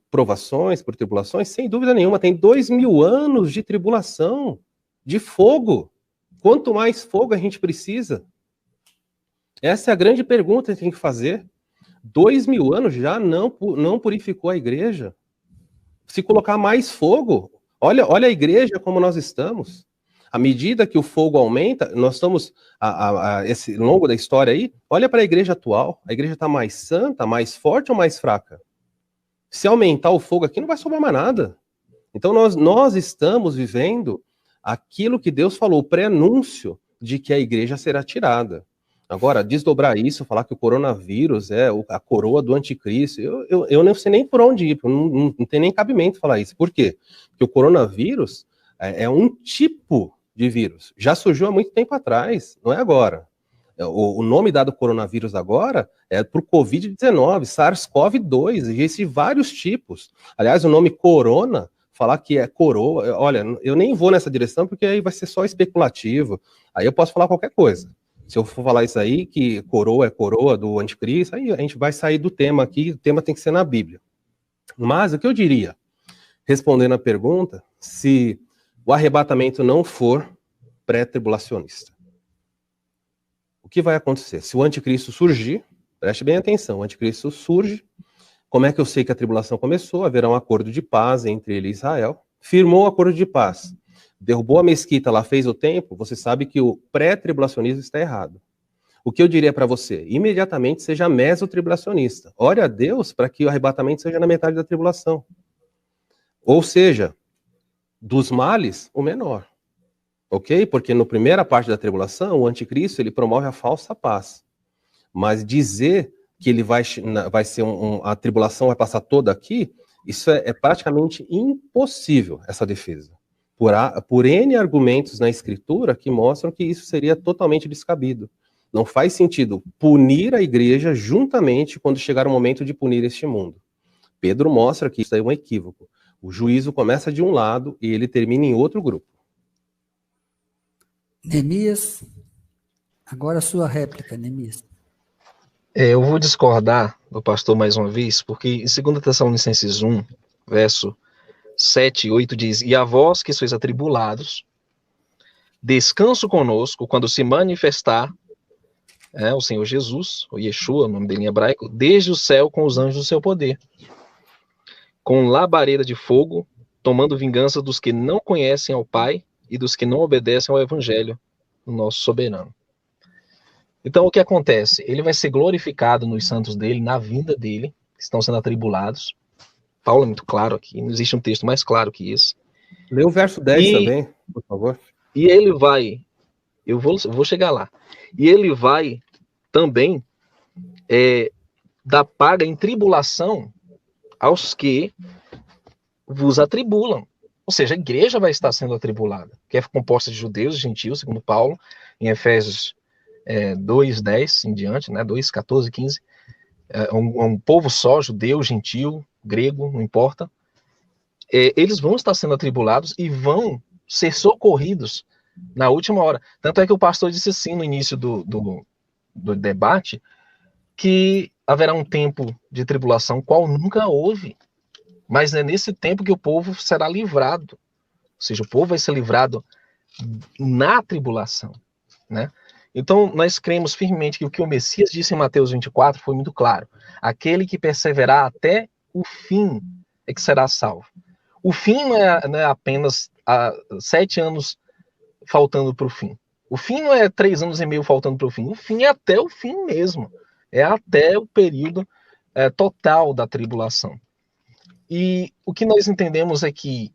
provações, por tribulações, sem dúvida nenhuma. Tem 2000 anos de tribulação, de fogo. Quanto mais fogo a gente precisa? Essa é a grande pergunta que a gente tem que fazer. 2000 anos já não purificou a igreja. Se colocar mais fogo, olha a igreja como nós estamos. À medida que o fogo aumenta, nós estamos, esse longo da história aí, olha para a igreja atual. A igreja está mais santa, mais forte ou mais fraca? Se aumentar o fogo aqui, não vai sobrar mais nada. Então nós estamos vivendo aquilo que Deus falou, o pré-anúncio de que a igreja será tirada. Agora, desdobrar isso, falar que o coronavírus é a coroa do anticristo, eu não sei nem por onde ir, não tem nem cabimento falar isso. Por quê? Porque o coronavírus é um tipo de vírus. Já surgiu há muito tempo atrás, não é agora. O nome dado coronavírus agora é para o Covid-19, SARS-CoV-2, existem vários tipos. Aliás, o nome corona, falar que é coroa, olha, eu nem vou nessa direção porque aí vai ser só especulativo. Aí eu posso falar qualquer coisa. Se eu for falar isso aí, que coroa é coroa do anticristo, aí a gente vai sair do tema aqui, o tema tem que ser na Bíblia. Mas o que eu diria, respondendo a pergunta, se o arrebatamento não for pré-tribulacionista, o que vai acontecer? Se o anticristo surgir, preste bem atenção, o anticristo surge, como é que eu sei que a tribulação começou? Haverá um acordo de paz entre ele e Israel, firmou o acordo de paz, derrubou a mesquita lá, fez o templo, você sabe que o pré-tribulacionismo está errado. O que eu diria para você? Imediatamente seja mesotribulacionista. Ore a Deus para que o arrebatamento seja na metade da tribulação. Ou seja, dos males, o menor. Ok? Porque na primeira parte da tribulação, o anticristo, ele promove a falsa paz. Mas dizer que ele vai ser a tribulação vai passar toda aqui, isso é praticamente impossível, essa defesa. Por N argumentos na Escritura que mostram que isso seria totalmente descabido. Não faz sentido punir a igreja juntamente quando chegar o momento de punir este mundo. Pedro mostra que isso é um equívoco. O juízo começa de um lado e ele termina em outro grupo. Neemias, agora a sua réplica, Neemias. Eu vou discordar do pastor mais uma vez, porque em 2 Tessalonicenses 1, verso 7 e 8 diz: E a vós que sois atribulados, descanso conosco quando se manifestar o Senhor Jesus, o Yeshua, o nome dele em hebraico, desde o céu com os anjos do seu poder, com labareda de fogo, tomando vingança dos que não conhecem ao Pai e dos que não obedecem ao Evangelho do nosso soberano. Então, o que acontece? Ele vai ser glorificado nos santos dele, na vinda dele, que estão sendo atribulados. Paulo é muito claro aqui, não existe um texto mais claro que esse. Lê o verso 10 também, por favor. E ele vai, eu vou chegar lá, e ele vai também dar paga em tribulação aos que vos atribulam. Ou seja, a igreja vai estar sendo atribulada, que é composta de judeus e gentios, segundo Paulo, em Efésios 2, 10 em diante, né, 2, 14, 15. Um povo só, judeu, gentil, grego, não importa. Eles vão estar sendo atribulados e vão ser socorridos na última hora. Tanto é que o pastor disse assim no início do debate, que haverá um tempo de tribulação qual nunca houve. Mas é nesse tempo que o povo será livrado. Ou seja, o povo vai ser livrado na tribulação, né? Então, nós cremos firmemente que o que o Messias disse em Mateus 24 foi muito claro. Aquele que perseverar até o fim é que será salvo. O fim não é apenas 7 anos faltando para o fim. O fim não é 3 anos e meio faltando para o fim. O fim é até o fim mesmo. É até o período total da tribulação. E o que nós entendemos é que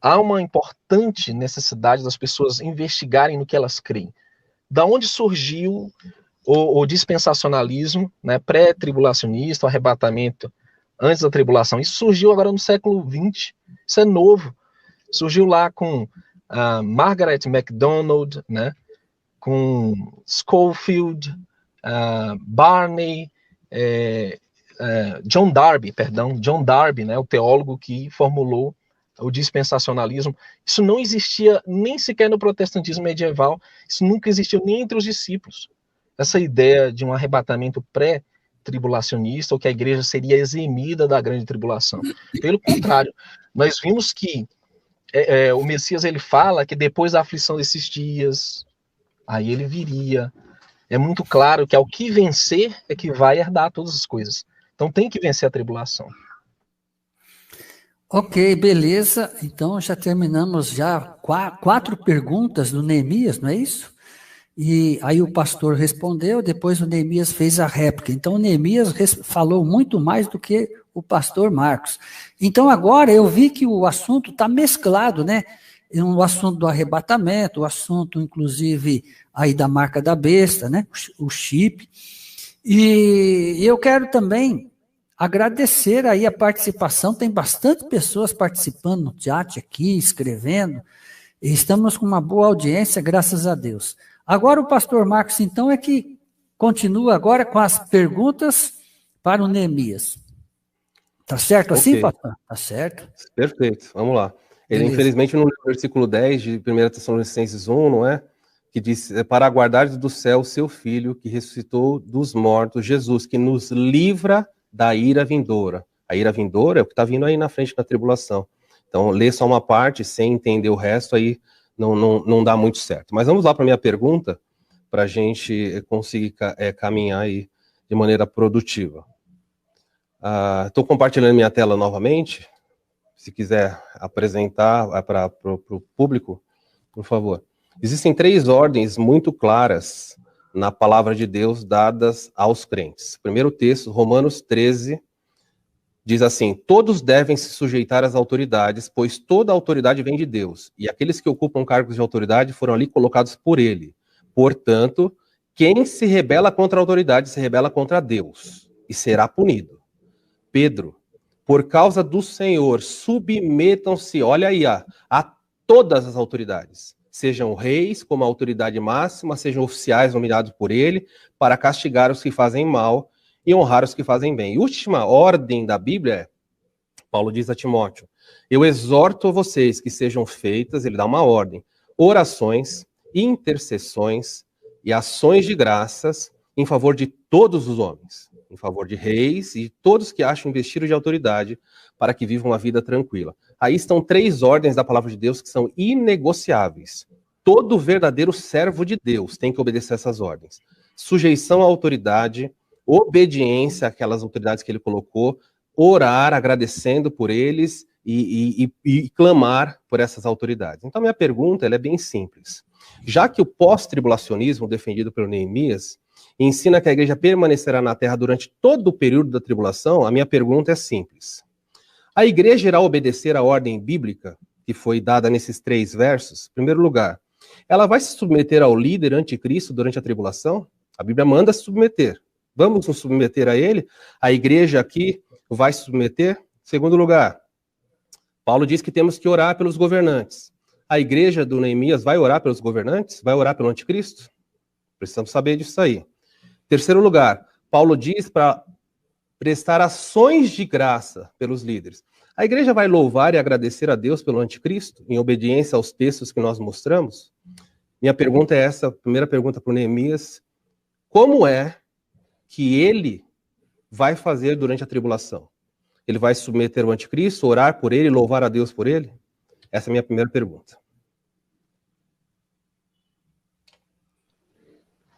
há uma importante necessidade das pessoas investigarem no que elas creem. Da onde surgiu o dispensacionalismo, né, pré-tribulacionista, o arrebatamento antes da tribulação? Isso surgiu agora no século XX. Isso é novo. Surgiu lá com Margaret MacDonald, né, com Schofield, Barney, John Darby, né, o teólogo que formulou o dispensacionalismo. Isso não existia nem sequer no protestantismo medieval, isso nunca existiu nem entre os discípulos. Essa ideia de um arrebatamento pré-tribulacionista, ou que a igreja seria eximida da grande tribulação. Pelo contrário, nós vimos que o Messias, ele fala que depois da aflição desses dias, aí ele viria. É muito claro que ao que vencer é que vai herdar todas as coisas. Então tem que vencer a tribulação. Ok, beleza. Então já terminamos já 4 perguntas do Neemias, não é isso? E aí o pastor respondeu, depois o Neemias fez a réplica. Então o Neemias falou muito mais do que o pastor Marcos. Então agora eu vi que o assunto está mesclado, né? O assunto do arrebatamento, o assunto inclusive aí da marca da besta, né? O chip. E eu quero também agradecer aí a participação, tem bastante pessoas participando no chat aqui, escrevendo, e estamos com uma boa audiência, graças a Deus. Agora o pastor Marcos, então, é que continua agora com as perguntas para o Neemias. Tá certo assim, Ok. pastor? Tá certo. Perfeito, vamos lá. Ele, Beleza. infelizmente, no versículo 10 de 1 Tessalonicenses 1, não é? Que diz, para aguardar do céu o seu Filho, que ressuscitou dos mortos, Jesus, que nos livra da ira vindoura. A ira vindoura é o que está vindo aí na frente da tribulação. Então, ler só uma parte sem entender o resto, aí não dá muito certo. Mas vamos lá para a minha pergunta, para a gente conseguir caminhar aí de maneira produtiva. Estou compartilhando minha tela novamente. Se quiser apresentar para o público, por favor. Existem 3 ordens muito claras na palavra de Deus dadas aos crentes. Primeiro texto, Romanos 13, diz assim: todos devem se sujeitar às autoridades, pois toda autoridade vem de Deus, e aqueles que ocupam cargos de autoridade foram ali colocados por ele. Portanto, quem se rebela contra a autoridade se rebela contra Deus, e será punido. Pedro, por causa do Senhor, submetam-se, olha aí, a todas as autoridades, sejam reis como a autoridade máxima, sejam oficiais nomeados por ele, para castigar os que fazem mal e honrar os que fazem bem. E a última ordem da Bíblia é, Paulo diz a Timóteo, eu exorto vocês que sejam feitas, ele dá uma ordem, orações, intercessões e ações de graças em favor de todos os homens, em favor de reis e todos que acham investido de autoridade, para que vivam uma vida tranquila. Aí estão 3 ordens da palavra de Deus que são inegociáveis. Todo verdadeiro servo de Deus tem que obedecer essas ordens. Sujeição à autoridade, obediência àquelas autoridades que ele colocou, orar agradecendo por eles e clamar por essas autoridades. Então, minha pergunta ela é bem simples. Já que o pós-tribulacionismo defendido pelo Neemias ensina que a igreja permanecerá na terra durante todo o período da tribulação, a minha pergunta é simples. A igreja irá obedecer à ordem bíblica que foi dada nesses 3 versos? Em primeiro lugar, ela vai se submeter ao líder anticristo durante a tribulação? A Bíblia manda se submeter. Vamos nos submeter a ele? A igreja aqui vai se submeter? Em segundo lugar, Paulo diz que temos que orar pelos governantes. A igreja do Neemias vai orar pelos governantes? Vai orar pelo anticristo? Precisamos saber disso aí. Em terceiro lugar, Paulo diz para prestar ações de graça pelos líderes. A igreja vai louvar e agradecer a Deus pelo anticristo, em obediência aos textos que nós mostramos? Minha pergunta é essa, a primeira pergunta para o Neemias. Como é que ele vai fazer durante a tribulação? Ele vai submeter o anticristo, orar por ele, louvar a Deus por ele? Essa é a minha primeira pergunta.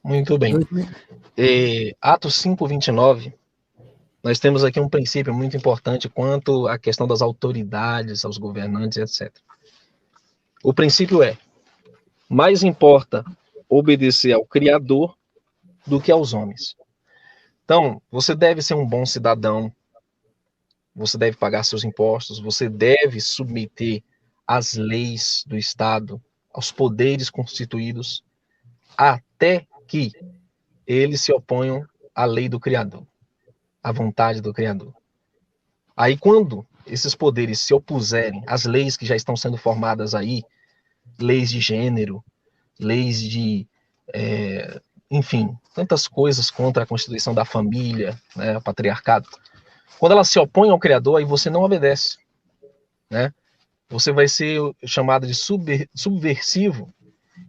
Muito bem. Atos 5:29, nós temos aqui um princípio muito importante quanto à questão das autoridades, aos governantes, etc. O princípio é, mais importa obedecer ao Criador do que aos homens. Então, você deve ser um bom cidadão, você deve pagar seus impostos, você deve submeter às leis do Estado, aos poderes constituídos, até que eles se oponham à lei do Criador, à vontade do Criador. Aí, quando esses poderes se opuserem às leis que já estão sendo formadas aí, leis de gênero, leis de, enfim, tantas coisas contra a constituição da família, né, o patriarcado. Quando ela se opõe ao Criador, aí você não obedece, né? Você vai ser chamado de subversivo,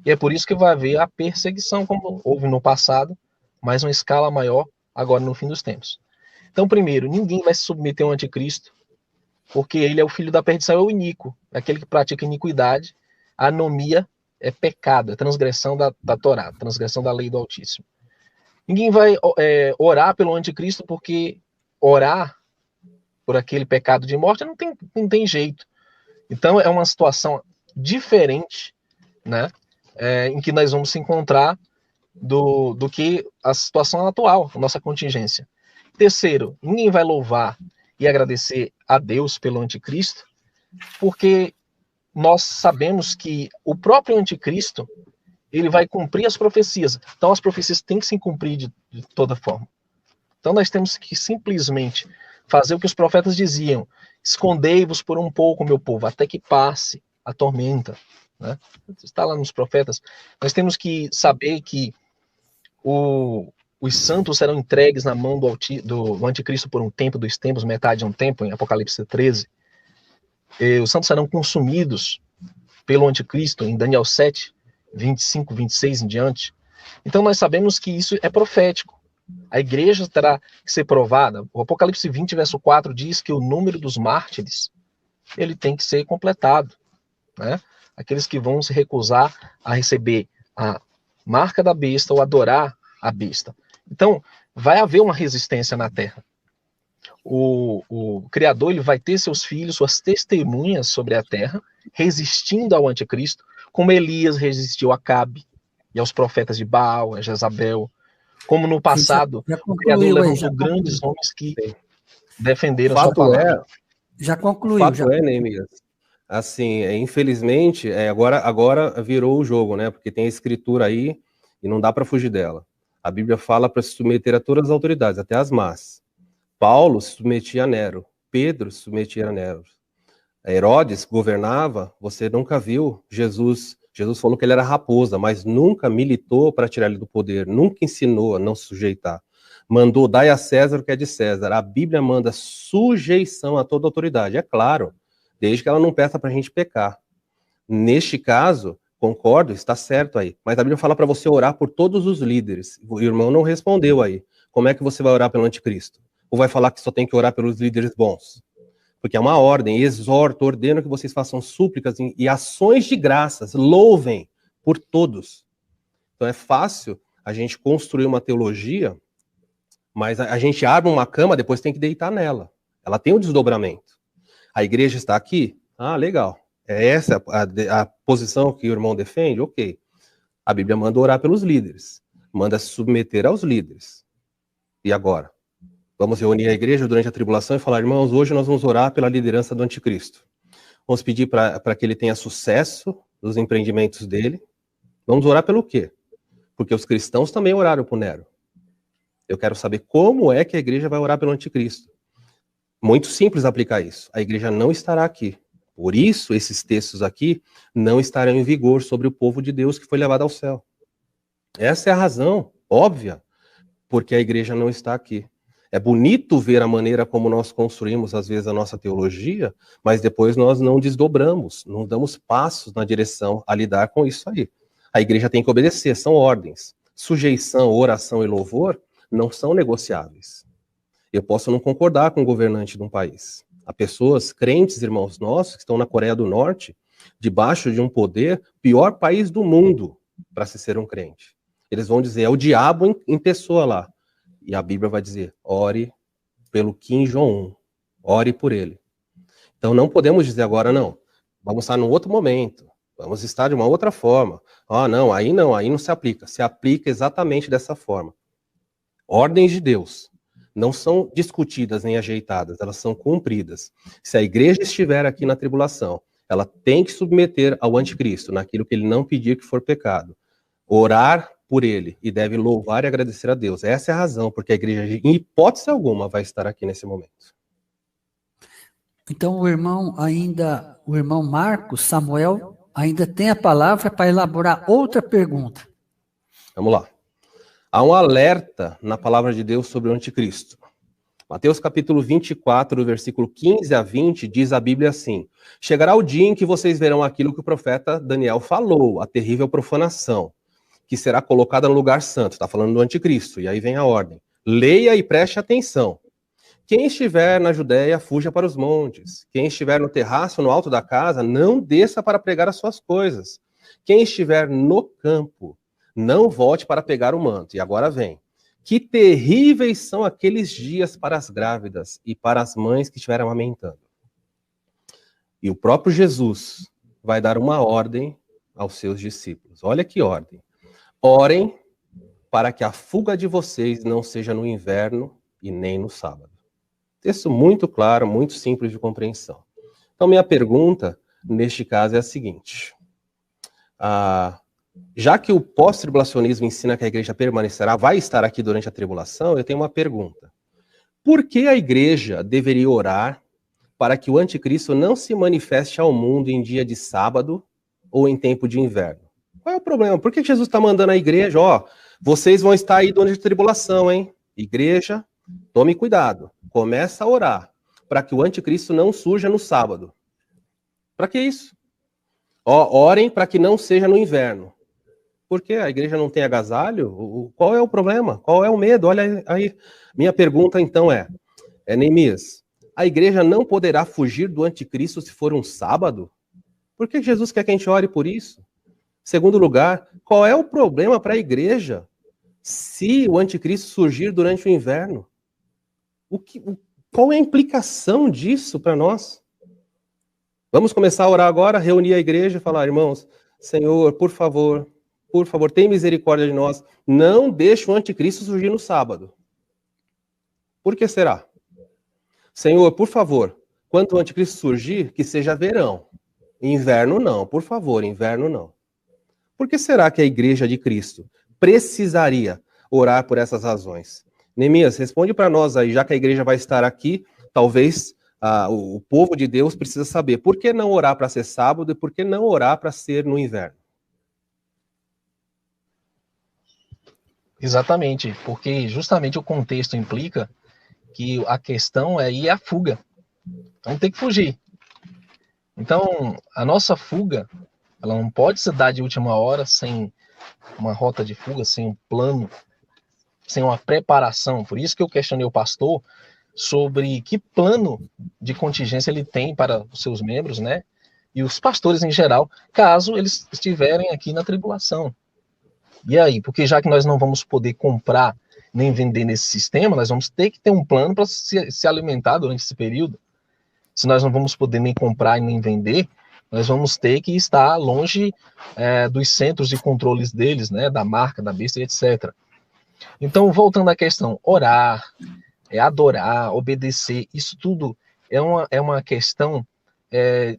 e é por isso que vai haver a perseguição, como houve no passado, mas uma escala maior agora no fim dos tempos. Então, primeiro, ninguém vai se submeter ao anticristo, porque ele é o filho da perdição, é o iníquo, é aquele que pratica iniquidade. A anomia é pecado, é transgressão da Torá, transgressão da lei do Altíssimo. Ninguém vai orar pelo anticristo, porque orar por aquele pecado de morte não tem jeito. Então, é uma situação diferente, né, em que nós vamos se encontrar do que a situação atual, a nossa contingência. Terceiro, ninguém vai louvar e agradecer a Deus pelo anticristo, porque nós sabemos que o próprio anticristo, ele vai cumprir as profecias. Então as profecias têm que se cumprir de toda forma. Então nós temos que simplesmente fazer o que os profetas diziam: escondei-vos por um pouco, meu povo, até que passe a tormenta, né? Está lá nos profetas. Nós temos que saber que os santos serão entregues na mão do anticristo por um tempo dos tempos, metade de um tempo, em Apocalipse 13. Os santos serão consumidos pelo anticristo, em Daniel 7, 25, 26 em diante. Então nós sabemos que isso é profético. A igreja terá que ser provada. O Apocalipse 20, verso 4 diz que o número dos mártires, ele tem que ser completado, né? Aqueles que vão se recusar a receber a marca da besta ou adorar a besta. Então, vai haver uma resistência na terra. O Criador, ele vai ter seus filhos, suas testemunhas sobre a terra, resistindo ao anticristo, como Elias resistiu a Acabe e aos profetas de Baal, a Jezabel. Como no passado, o Criador levantou grandes homens que defenderam a sua palavra. Já concluiu. Fato é, Neemias, assim, infelizmente, agora virou o jogo, né? Porque tem a escritura aí e não dá para fugir dela. A Bíblia fala para se submeter a todas as autoridades, até as más. Paulo se submetia a Nero, Pedro se submetia a Nero. Herodes governava, você nunca viu Jesus falou que ele era raposa, mas nunca militou para tirar ele do poder, nunca ensinou a não se sujeitar. Mandou dai a César o que é de César. A Bíblia manda sujeição a toda autoridade, é claro, desde que ela não peça para a gente pecar. Neste caso, concordo, está certo aí, mas a Bíblia fala para você orar por todos os líderes. O irmão não respondeu aí. Como é que você vai orar pelo anticristo? Ou vai falar que só tem que orar pelos líderes bons? Porque é uma ordem, exorto, ordeno que vocês façam súplicas e ações de graças, louvem por todos. Então é fácil a gente construir uma teologia, mas a gente abre uma cama, depois tem que deitar nela. Ela tem um desdobramento. A igreja está aqui? Ah, legal. É essa a posição que o irmão defende? Ok. A Bíblia manda orar pelos líderes, manda se submeter aos líderes. E agora? Vamos reunir a igreja durante a tribulação e falar: irmãos, hoje nós vamos orar pela liderança do anticristo. Vamos pedir para que ele tenha sucesso nos empreendimentos dele. Vamos orar pelo quê? Porque os cristãos também oraram por Nero. Eu quero saber como é que a igreja vai orar pelo anticristo. Muito simples aplicar isso. A igreja não estará aqui. Por isso, esses textos aqui não estarão em vigor sobre o povo de Deus que foi levado ao céu. Essa é a razão óbvia porque a igreja não está aqui. É bonito ver a maneira como nós construímos, às vezes, a nossa teologia, mas depois nós não desdobramos, não damos passos na direção a lidar com isso aí. A igreja tem que obedecer, são ordens. Sujeição, oração e louvor não são negociáveis. Eu posso não concordar com o governante de um país. Há pessoas, crentes, irmãos nossos, que estão na Coreia do Norte, debaixo de um poder, pior país do mundo para se ser um crente. Eles vão dizer, é o diabo em pessoa lá. E a Bíblia vai dizer, ore pelo Kim Jong-un, ore por ele. Então não podemos dizer agora, não, vamos estar num outro momento, vamos estar de uma outra forma. Não, aí não se aplica. Se aplica exatamente dessa forma. Ordens de Deus não são discutidas nem ajeitadas, elas são cumpridas. Se a igreja estiver aqui na tribulação, ela tem que submeter ao anticristo, naquilo que ele não pedir que for pecado. Orar por ele, e deve louvar e agradecer a Deus. Essa é a razão, porque a igreja, em hipótese alguma, vai estar aqui nesse momento. Então, o irmão Marcos Samuel ainda tem a palavra para elaborar outra pergunta. Vamos lá. Há um alerta na palavra de Deus sobre o anticristo. Mateus capítulo 24, versículo 15 a 20, diz a Bíblia assim: chegará o dia em que vocês verão aquilo que o profeta Daniel falou, a terrível profanação, que será colocada no lugar santo. Está falando do anticristo, e aí vem a ordem. Leia e preste atenção. Quem estiver na Judéia, fuja para os montes. Quem estiver no terraço, no alto da casa, não desça para pregar as suas coisas. Quem estiver no campo, não volte para pegar o manto. E agora vem. Que terríveis são aqueles dias para as grávidas e para as mães que estiverem amamentando. E o próprio Jesus vai dar uma ordem aos seus discípulos. Olha que ordem. Orem para que a fuga de vocês não seja no inverno e nem no sábado. Texto muito claro, muito simples de compreensão. Então, minha pergunta, neste caso, é a seguinte. Já que o pós-tribulacionismo ensina que a igreja permanecerá, vai estar aqui durante a tribulação, eu tenho uma pergunta. Por que a igreja deveria orar para que o anticristo não se manifeste ao mundo em dia de sábado ou em tempo de inverno? Qual é o problema? Por que Jesus está mandando a igreja, vocês vão estar aí durante a tribulação, hein? Igreja, tome cuidado. Começa a orar para que o anticristo não surja no sábado. Para que isso? Orem para que não seja no inverno. Por que a igreja não tem agasalho? Qual é o problema? Qual é o medo? Olha aí. Minha pergunta então é Neemias, a igreja não poderá fugir do anticristo se for um sábado? Por que Jesus quer que a gente ore por isso? Segundo lugar, qual é o problema para a igreja se o anticristo surgir durante o inverno? Qual é a implicação disso para nós? Vamos começar a orar agora, reunir a igreja e falar, irmãos, Senhor, por favor, tem misericórdia de nós. Não deixe o anticristo surgir no sábado. Por que será? Senhor, por favor, quando o anticristo surgir, que seja verão. Inverno não, por favor, inverno não. Por que será que a igreja de Cristo precisaria orar por essas razões? Neemias, responde para nós aí, já que a igreja vai estar aqui, talvez o povo de Deus precisa saber por que não orar para ser sábado e por que não orar para ser no inverno. Exatamente, porque justamente o contexto implica que a questão é ir à fuga. Então tem que fugir. Então, a nossa fuga, ela não pode se dar de última hora sem uma rota de fuga, sem um plano, sem uma preparação. Por isso que eu questionei o pastor sobre que plano de contingência ele tem para os seus membros, né? E os pastores em geral, caso eles estiverem aqui na tribulação. E aí? Porque já que nós não vamos poder comprar nem vender nesse sistema, nós vamos ter que ter um plano para se alimentar durante esse período. Se nós não vamos poder nem comprar e nem vender, nós vamos ter que estar longe dos centros de controles deles, né? Da marca, da besta, etc. Então, voltando à questão, orar, adorar, obedecer, isso tudo é uma questão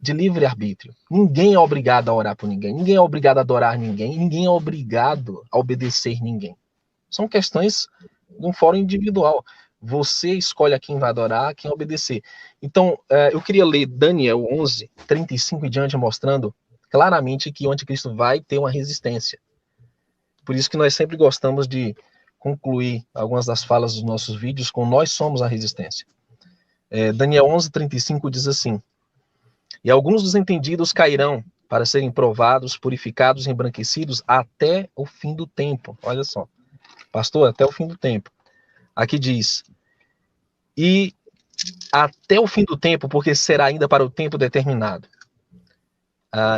de livre-arbítrio. Ninguém é obrigado a orar por ninguém, ninguém é obrigado a adorar ninguém, ninguém é obrigado a obedecer ninguém. São questões de um fórum individual. Você escolhe a quem vai adorar, a quem obedecer. Então, eu queria ler Daniel 11, 35 e diante, mostrando claramente que o anticristo vai ter uma resistência. Por isso que nós sempre gostamos de concluir algumas das falas dos nossos vídeos com nós somos a resistência. Daniel 11, 35 diz assim: e alguns dos entendidos cairão para serem provados, purificados, embranquecidos até o fim do tempo. Olha só, pastor, até o fim do tempo. Aqui diz, e até o fim do tempo, porque será ainda para o tempo determinado.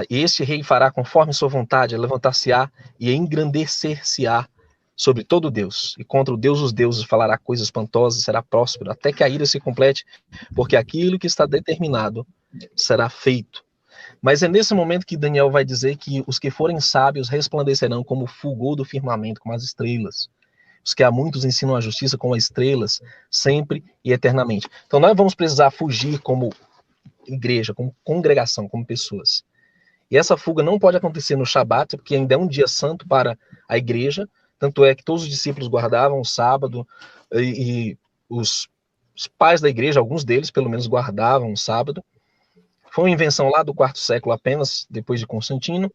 Este rei fará conforme sua vontade, levantar-se-á e engrandecer-se-á sobre todo Deus, e contra o Deus dos deuses falará coisas espantosas, será próspero, até que a ira se complete, porque aquilo que está determinado será feito. Mas é nesse momento que Daniel vai dizer que os que forem sábios resplandecerão como o fulgor do firmamento, como as estrelas. Os que a muitos ensinam a justiça como as estrelas, sempre e eternamente. Então nós vamos precisar fugir como igreja, como congregação, como pessoas. E essa fuga não pode acontecer no Shabat, porque ainda é um dia santo para a igreja. Tanto é que todos os discípulos guardavam o sábado, e os pais da igreja, alguns deles pelo menos guardavam o sábado. Foi uma invenção lá do quarto século apenas, depois de Constantino.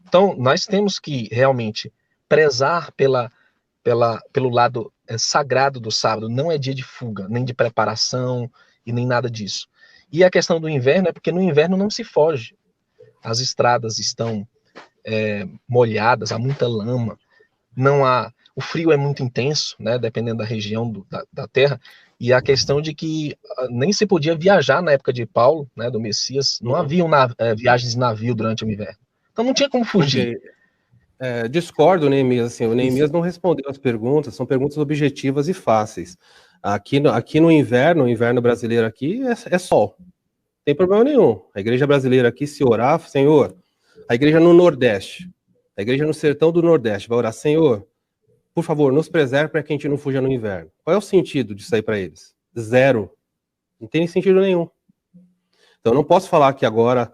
Então, nós temos que realmente prezar pelo lado sagrado do sábado. Não é dia de fuga, nem de preparação e nem nada disso. E a questão do inverno é porque no inverno não se foge. As estradas estão molhadas, há muita lama, o frio é muito intenso, né, dependendo da região da terra, e a questão de que nem se podia viajar na época de Paulo, né, do Messias, não haviam viagens de navio durante o inverno. Então não tinha como fugir. Discordo, Neemias, assim, o Neemias não respondeu as perguntas, são perguntas objetivas e fáceis. Aqui no inverno, o inverno brasileiro aqui é sol, não tem problema nenhum. A igreja brasileira aqui, se orar, Senhor, a igreja no Nordeste, a igreja no sertão do Nordeste vai orar, Senhor, por favor, nos preserve para que a gente não fuja no inverno. Qual é o sentido disso aí para eles? Zero. Não tem sentido nenhum. Então, eu não posso falar que agora,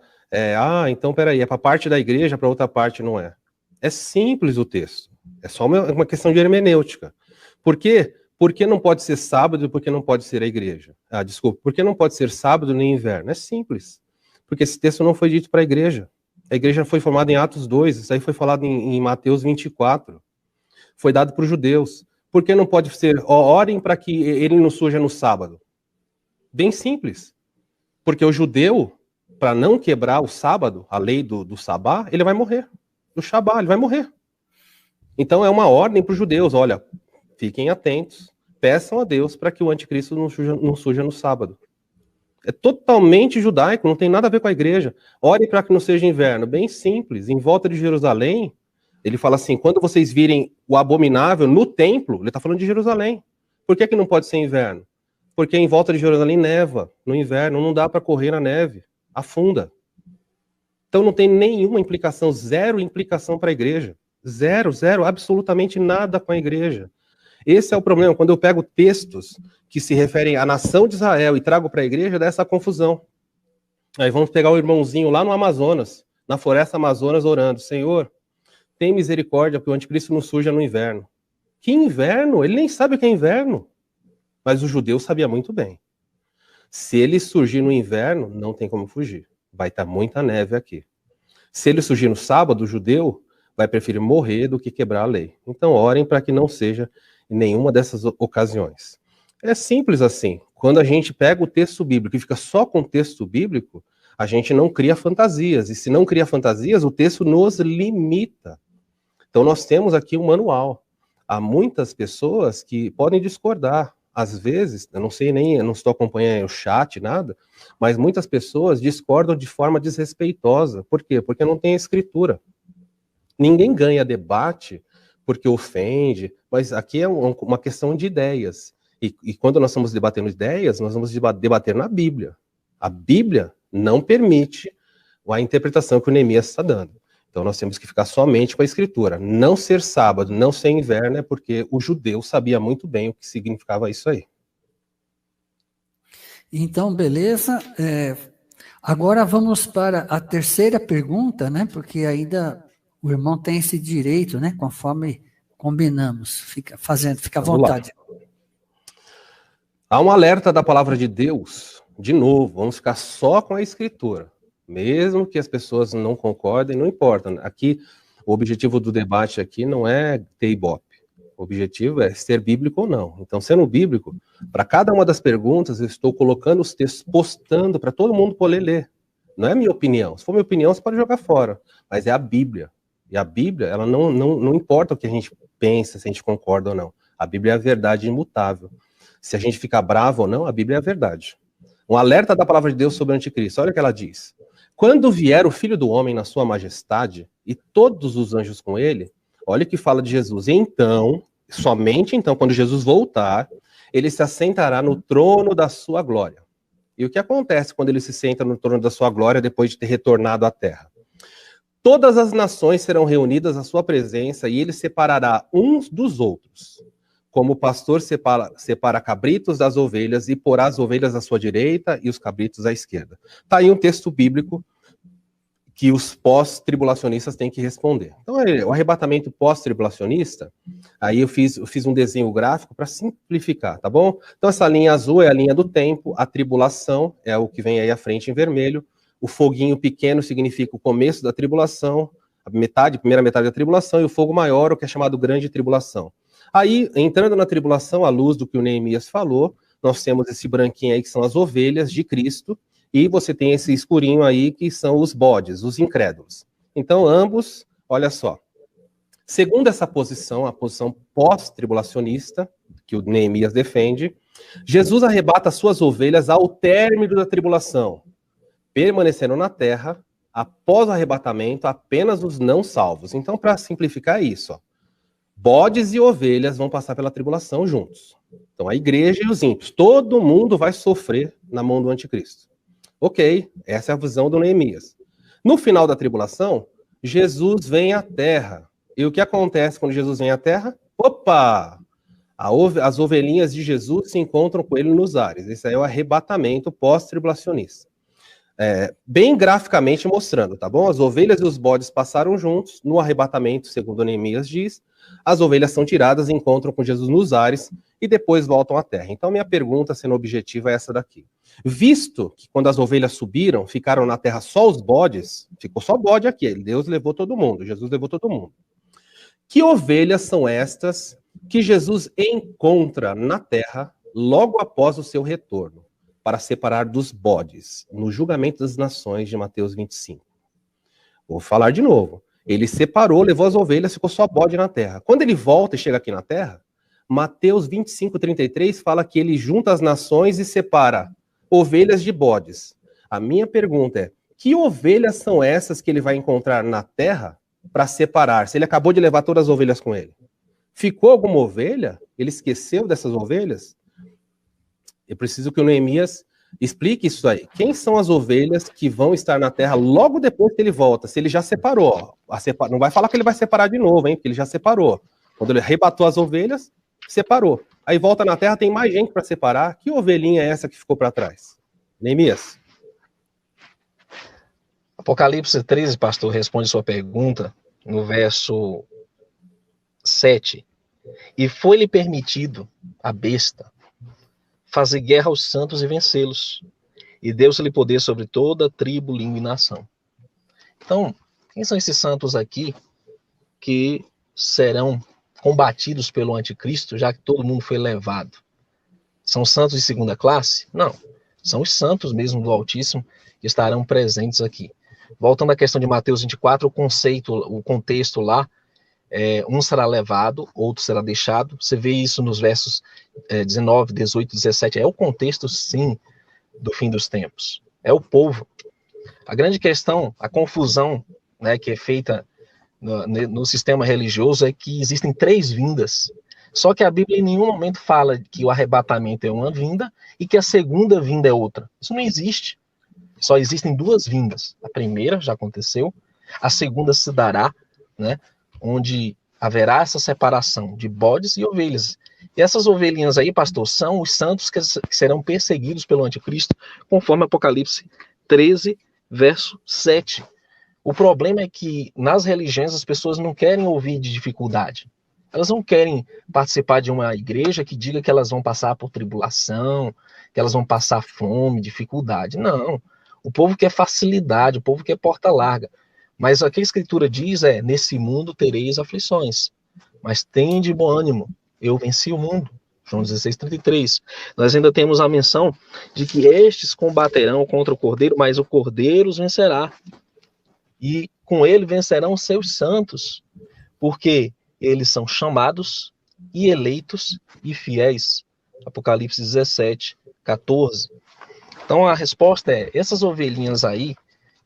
então, peraí, é para parte da igreja, para outra parte não é. É simples o texto. É só uma questão de hermenêutica. Por quê? Por que não pode ser sábado e por que não pode ser a igreja? Desculpa, por que não pode ser sábado nem inverno? É simples. Porque esse texto não foi dito para a igreja. A igreja foi formada em Atos 2, isso aí foi falado em Mateus 24. Foi dado para os judeus. Por que não pode ser, orem para que ele não surja no sábado? Bem simples. Porque o judeu, para não quebrar o sábado, a lei do sabá, ele vai morrer. Do Shabá, ele vai morrer. Então é uma ordem para os judeus, olha, fiquem atentos, peçam a Deus para que o anticristo não surja no sábado. É totalmente judaico, não tem nada a ver com a igreja. Ore para que não seja inverno, bem simples. Em volta de Jerusalém, ele fala assim, quando vocês virem o abominável no templo, ele está falando de Jerusalém. Por que não pode ser inverno? Porque em volta de Jerusalém neva no inverno, não dá para correr na neve, afunda. Então não tem nenhuma implicação, zero implicação para a igreja. Zero, absolutamente nada com a igreja. Esse é o problema, quando eu pego textos que se referem à nação de Israel e trago para a igreja, dá essa confusão. Aí vamos pegar o irmãozinho lá no Amazonas, na floresta Amazonas, orando, Senhor, tem misericórdia, porque o anticristo não surja no inverno. Que inverno? Ele nem sabe o que é inverno. Mas o judeu sabia muito bem. Se ele surgir no inverno, não tem como fugir. Vai estar muita neve aqui. Se ele surgir no sábado, o judeu vai preferir morrer do que quebrar a lei. Então, orem para que não seja em nenhuma dessas ocasiões. É simples assim. Quando a gente pega o texto bíblico e fica só com o texto bíblico, a gente não cria fantasias. E se não cria fantasias, o texto nos limita. Então, nós temos aqui um manual. Há muitas pessoas que podem discordar. Às vezes, eu não estou acompanhando o chat, nada, mas muitas pessoas discordam de forma desrespeitosa. Por quê? Porque não tem escritura. Ninguém ganha debate porque ofende, mas aqui é uma questão de ideias. E quando nós estamos debatendo ideias, nós vamos debater na Bíblia. A Bíblia não permite a interpretação que o Neemias está dando. Então nós temos que ficar somente com a escritura. Não ser sábado, não ser inverno, é porque o judeu sabia muito bem o que significava isso aí. Então, beleza. Agora vamos para a terceira pergunta, né? Porque ainda o irmão tem esse direito, né? Conforme combinamos. Fica à vontade. Há um alerta da palavra de Deus. De novo, vamos ficar só com a escritura. Mesmo que as pessoas não concordem, não importa. Aqui, o objetivo do debate aqui não é ter ibope. O objetivo é ser bíblico ou não. Então, sendo bíblico, para cada uma das perguntas, eu estou colocando os textos, postando para todo mundo poder ler. Não é minha opinião. Se for minha opinião, você pode jogar fora. Mas é a Bíblia. E a Bíblia, ela não importa o que a gente pensa, se a gente concorda ou não. A Bíblia é a verdade imutável. Se a gente ficar bravo ou não, a Bíblia é a verdade. Um alerta da palavra de Deus sobre o anticristo. Olha o que ela diz. Quando vier o Filho do Homem na sua majestade, e todos os anjos com ele, olha o que fala de Jesus. E então, somente então, quando Jesus voltar, ele se assentará no trono da sua glória. E o que acontece quando ele se senta no trono da sua glória depois de ter retornado à terra? Todas as nações serão reunidas à sua presença e ele separará uns dos outros. Como o pastor separa cabritos das ovelhas e porá as ovelhas à sua direita e os cabritos à esquerda. Está aí um texto bíblico que os pós-tribulacionistas têm que responder. Então, o arrebatamento pós-tribulacionista, aí eu fiz um desenho gráfico para simplificar, tá bom? Então, essa linha azul é a linha do tempo, a tribulação é o que vem aí à frente em vermelho, o foguinho pequeno significa o começo da tribulação, a primeira metade da tribulação, e o fogo maior, o que é chamado grande tribulação. Aí, entrando na tribulação, à luz do que o Neemias falou, nós temos esse branquinho aí que são as ovelhas de Cristo, e você tem esse escurinho aí que são os bodes, os incrédulos. Então, ambos, olha só, segundo essa posição, a posição pós-tribulacionista, que o Neemias defende, Jesus arrebata suas ovelhas ao término da tribulação, permanecendo na terra, após o arrebatamento, apenas os não salvos. Então, para simplificar isso, ó, bodes e ovelhas vão passar pela tribulação juntos. Então, a igreja e os ímpios, todo mundo vai sofrer na mão do anticristo. Ok, essa é a visão do Neemias. No final da tribulação, Jesus vem à terra. E o que acontece quando Jesus vem à terra? Opa! As ovelhinhas de Jesus se encontram com ele nos ares. Esse aí é o arrebatamento pós-tribulacionista. Bem graficamente mostrando, tá bom? As ovelhas e os bodes passaram juntos no arrebatamento, segundo Neemias diz. As ovelhas são tiradas, encontram com Jesus nos ares e depois voltam à terra. Então, minha pergunta, sendo objetiva, é essa daqui. Visto que quando as ovelhas subiram, ficaram na terra só os bodes, ficou só bode aqui, Deus levou todo mundo, Jesus levou todo mundo. Que ovelhas são estas que Jesus encontra na terra logo após o seu retorno, para separar dos bodes, no julgamento das nações de Mateus 25? Vou falar de novo. Ele separou, levou as ovelhas, ficou só bode na terra. Quando ele volta e chega aqui na terra, Mateus 25:33 fala que ele junta as nações e separa ovelhas de bodes. A minha pergunta é, que ovelhas são essas que ele vai encontrar na terra para separar? Se ele acabou de levar todas as ovelhas com ele, ficou alguma ovelha? Ele esqueceu dessas ovelhas? Eu preciso que o Neemias explique isso aí. Quem são as ovelhas que vão estar na terra logo depois que ele volta? Se ele já separou. Não vai falar que ele vai separar de novo, hein? Porque ele já separou. Quando ele arrebatou as ovelhas, separou. Aí volta na terra, tem mais gente para separar. Que ovelhinha é essa que ficou para trás? Neemias. Apocalipse 13, pastor, responde sua pergunta no verso 7. E foi-lhe permitido, a besta, fazer guerra aos santos e vencê-los. E deu-se-lhe poder sobre toda tribo, língua e nação. Então, quem são esses santos aqui que serão combatidos pelo anticristo, já que todo mundo foi levado? São santos de segunda classe? Não. São os santos mesmo do Altíssimo que estarão presentes aqui. Voltando à questão de Mateus 24, o contexto lá, um será levado, outro será deixado. Você vê isso nos versos 19, 18, 17. É o contexto, sim, do fim dos tempos. É o povo. A grande questão, a confusão, né, que é feita no sistema religioso é que existem 3 vindas. Só que a Bíblia em nenhum momento fala que o arrebatamento é uma vinda e que a segunda vinda é outra. Isso não existe. Só existem 2 vindas. A primeira já aconteceu, a segunda se dará, né, onde haverá essa separação de bodes e ovelhas. E essas ovelhinhas aí, pastor, são os santos que serão perseguidos pelo anticristo, conforme Apocalipse 13, verso 7. O problema é que nas religiões as pessoas não querem ouvir de dificuldade. Elas não querem participar de uma igreja que diga que elas vão passar por tribulação, que elas vão passar fome, dificuldade. Não. O povo quer facilidade, o povo quer porta larga. Mas o que a Escritura diz é, nesse mundo tereis aflições, mas tende bom ânimo, eu venci o mundo. João 16:33. Nós ainda temos a menção de que estes combaterão contra o Cordeiro, mas o Cordeiro os vencerá. E com ele vencerão seus santos, porque eles são chamados e eleitos e fiéis. Apocalipse 17:14. Então a resposta é, essas ovelhinhas aí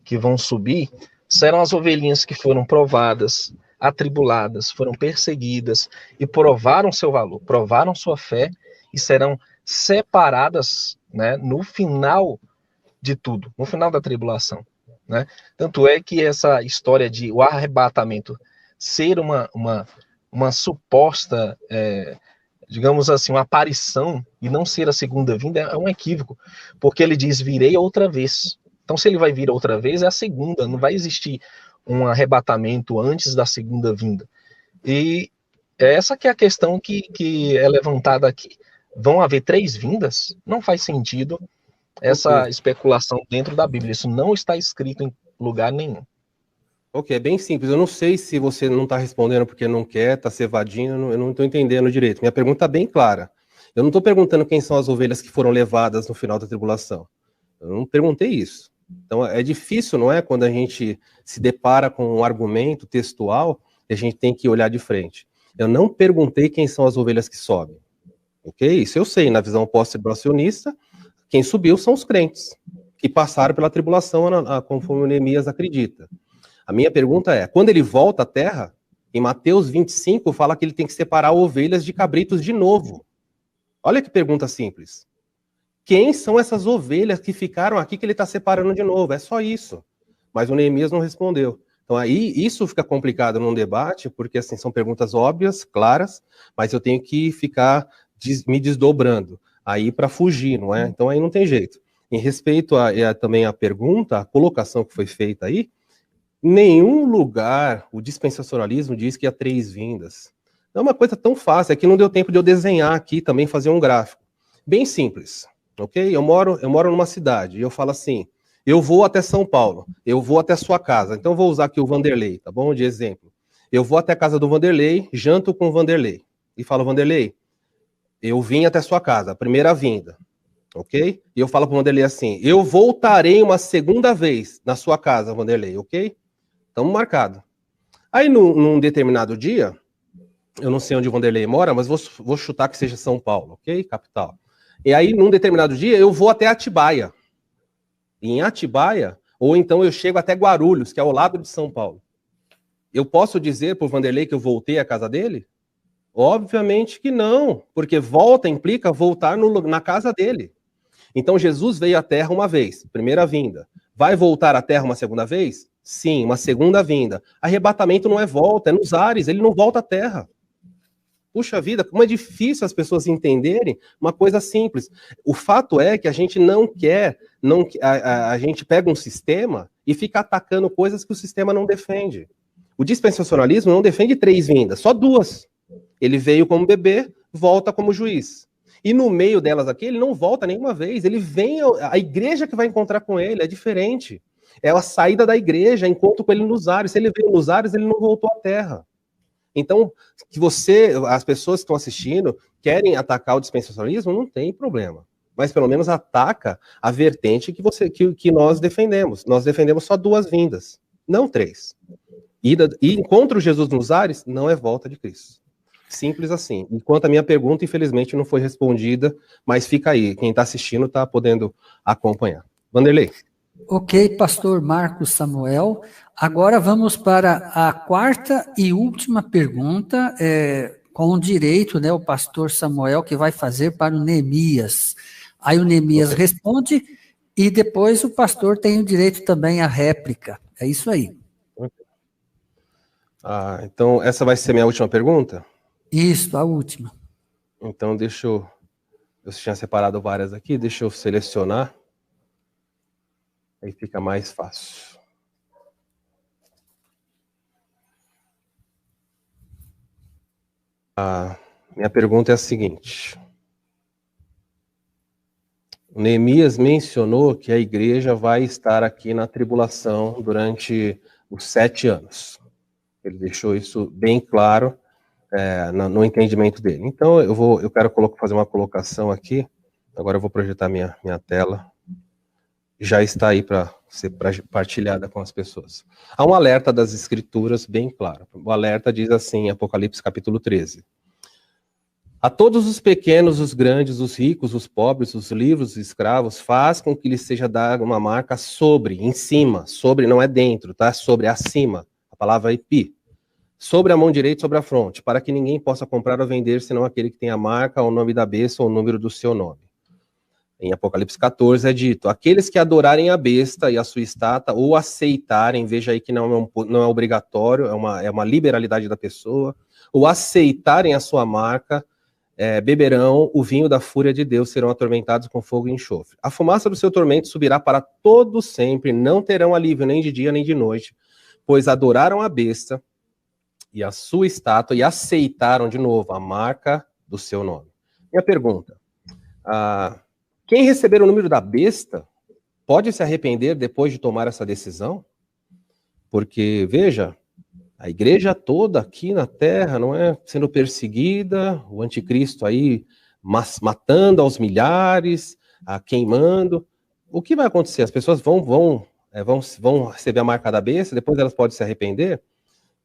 que vão subir serão as ovelhinhas que foram provadas, atribuladas, foram perseguidas e provaram seu valor, provaram sua fé e serão separadas, né, no final de tudo, no final da tribulação, né? Tanto é que essa história de o arrebatamento ser uma suposta, digamos assim, uma aparição e não ser a segunda vinda é um equívoco, porque ele diz, virei outra vez. Então, se ele vai vir outra vez, é a segunda, não vai existir um arrebatamento antes da segunda vinda. E essa que é a questão que é levantada aqui. Vão haver 3 vindas? Não faz sentido essa especulação dentro da Bíblia. Isso não está escrito em lugar nenhum. Ok, é bem simples. Eu não sei se você não está respondendo porque não quer, está se evadindo, eu não estou entendendo direito. Minha pergunta é bem clara. Eu não estou perguntando quem são as ovelhas que foram levadas no final da tribulação. Eu não perguntei isso. Então é difícil, não é? Quando a gente se depara com um argumento textual, a gente tem que olhar de frente. Eu não perguntei quem são as ovelhas que sobem. Ok? Isso eu sei, na visão pós-tribulacionista, quem subiu são os crentes, que passaram pela tribulação, conforme o Neemias acredita. A minha pergunta é, quando ele volta à terra, em Mateus 25, fala que ele tem que separar ovelhas de cabritos de novo. Olha que pergunta simples. Quem são essas ovelhas que ficaram aqui que ele está separando de novo? É só isso. Mas o Neemias não respondeu. Então aí isso fica complicado num debate, porque assim, são perguntas óbvias, claras, mas eu tenho que ficar me desdobrando aí para fugir, não é? Então aí não tem jeito. Em respeito também à pergunta, a colocação que foi feita aí, nenhum lugar o dispensacionalismo diz que há 3 vindas. É uma coisa tão fácil, é que não deu tempo de eu desenhar aqui também, fazer um gráfico. Bem simples, ok? Eu moro numa cidade e eu falo assim, eu vou até São Paulo, eu vou até a sua casa, então eu vou usar aqui o Vanderlei, tá bom? De exemplo. Eu vou até a casa do Vanderlei, janto com o Vanderlei e falo, Vanderlei, eu vim até a sua casa, primeira vinda, ok? E eu falo para o Vanderlei assim, eu voltarei uma segunda vez na sua casa, Vanderlei, ok? Estamos marcados. Aí, num determinado dia, eu não sei onde o Vanderlei mora, mas vou chutar que seja São Paulo, ok? Capital. E aí, num determinado dia, eu vou até Atibaia. E em Atibaia, ou então eu chego até Guarulhos, que é ao lado de São Paulo. Eu posso dizer para o Vanderlei que eu voltei à casa dele? Obviamente que não, porque volta implica voltar na casa dele. Então, Jesus veio à Terra uma vez, primeira vinda. Vai voltar à Terra uma segunda vez? Sim, uma segunda vinda. Arrebatamento não é volta, é nos ares, ele não volta à Terra. Puxa vida, como é difícil as pessoas entenderem uma coisa simples. O fato é que a gente não quer, a gente pega um sistema e fica atacando coisas que o sistema não defende. O dispensacionalismo não defende 3 vindas, só 2. Ele veio como bebê, volta como juiz. E no meio delas aqui, ele não volta nenhuma vez, ele vem, a igreja que vai encontrar com ele é diferente. É a saída da igreja, encontro com ele nos ares. Se ele veio nos ares, ele não voltou à terra. Então, que as pessoas que estão assistindo, querem atacar o dispensacionalismo, não tem problema. Mas pelo menos ataca a vertente que nós defendemos. Nós defendemos só 2 vindas, não 3. E encontro Jesus nos ares não é volta de Cristo. Simples assim. Enquanto a minha pergunta, infelizmente, não foi respondida, mas fica aí. Quem está assistindo está podendo acompanhar. Vanderlei. Ok, pastor Marcos Samuel. Agora vamos para a 4ª e última pergunta, com o direito, né, o pastor Samuel que vai fazer para o Neemias. Aí o Neemias responde e depois o pastor tem o direito também à réplica. É isso aí. Então essa vai ser minha última pergunta? Isso, a última. Então eu tinha separado várias aqui, deixa eu selecionar. Aí fica mais fácil. Minha pergunta é a seguinte. O Neemias mencionou que a igreja vai estar aqui na tribulação durante os 7 anos. Ele deixou isso bem claro no entendimento dele. Então, eu quero fazer uma colocação aqui. Agora eu vou projetar minha tela. Já está aí para ser partilhada com as pessoas. Há um alerta das escrituras bem claro. O alerta diz assim, em Apocalipse capítulo 13. A todos os pequenos, os grandes, os ricos, os pobres, os livres, os escravos, faz com que lhes seja dada uma marca sobre, em cima, sobre não é dentro, tá? Sobre, acima. A palavra é pi. Sobre a mão direita, sobre a fronte, para que ninguém possa comprar ou vender, senão aquele que tem a marca, o nome da besta ou o número do seu nome. Em Apocalipse 14 é dito, aqueles que adorarem a besta e a sua estátua, ou aceitarem, veja aí que não é obrigatório, é uma liberalidade da pessoa, ou aceitarem a sua marca, beberão o vinho da fúria de Deus, serão atormentados com fogo e enxofre. A fumaça do seu tormento subirá para todo sempre, não terão alívio nem de dia nem de noite, pois adoraram a besta e a sua estátua e aceitaram de novo a marca do seu nome. Minha pergunta, Quem receber o número da besta pode se arrepender depois de tomar essa decisão? Porque, veja, a igreja toda aqui na Terra, não é, sendo perseguida, o anticristo aí matando aos milhares, queimando. O que vai acontecer? As pessoas vão receber a marca da besta, depois elas podem se arrepender?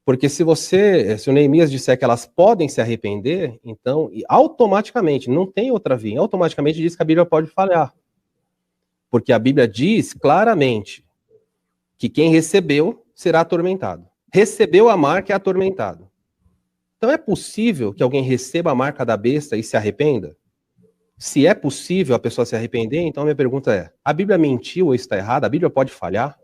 Porque se o Neemias disser que elas podem se arrepender, então, automaticamente, não tem outra via, automaticamente diz que a Bíblia pode falhar. Porque a Bíblia diz claramente que quem recebeu será atormentado. Recebeu a marca é atormentado. Então é possível que alguém receba a marca da besta e se arrependa? Se é possível a pessoa se arrepender, então a minha pergunta é, a Bíblia mentiu ou está errada? A Bíblia pode falhar?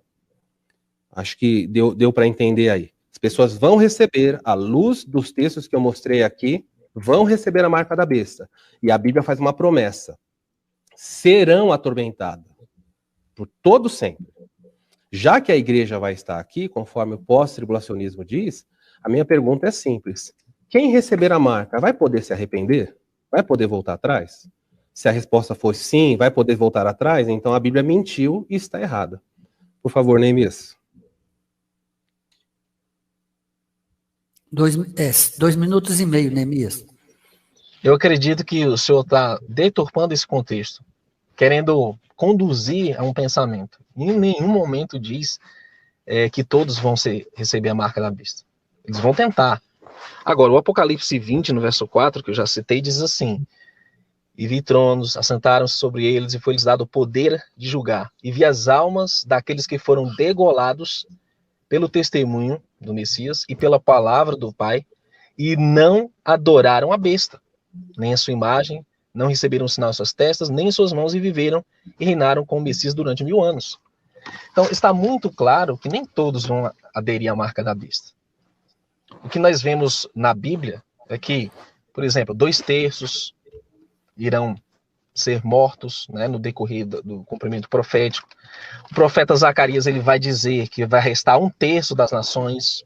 Acho que deu para entender aí. As pessoas vão receber, à luz dos textos que eu mostrei aqui, vão receber a marca da besta. E a Bíblia faz uma promessa. Serão atormentadas por todo sempre. Já que a igreja vai estar aqui, conforme o pós-tribulacionismo diz, a minha pergunta é simples. Quem receber a marca vai poder se arrepender? Vai poder voltar atrás? Se a resposta for sim, vai poder voltar atrás, então a Bíblia mentiu e está errada. Por favor, Neemias. 2 minutos e meio, Neemias. Eu acredito que o senhor está deturpando esse contexto, querendo conduzir a um pensamento. Em nenhum momento diz que todos vão receber a marca da besta. Eles vão tentar. Agora, o Apocalipse 20, no verso 4, que eu já citei, diz assim: e vi tronos, assentaram-se sobre eles, e foi-lhes dado o poder de julgar. E vi as almas daqueles que foram degolados pelo testemunho do Messias e pela palavra do Pai, e não adoraram a besta, nem a sua imagem, não receberam sinal em suas testas, nem em suas mãos, e viveram e reinaram com o Messias durante 1000 anos. Então, está muito claro que nem todos vão aderir à marca da besta. O que nós vemos na Bíblia é que, por exemplo, 2/3 irão ser mortos, né, no decorrer do cumprimento profético. O profeta Zacarias, ele vai dizer que vai restar 1/3 das nações.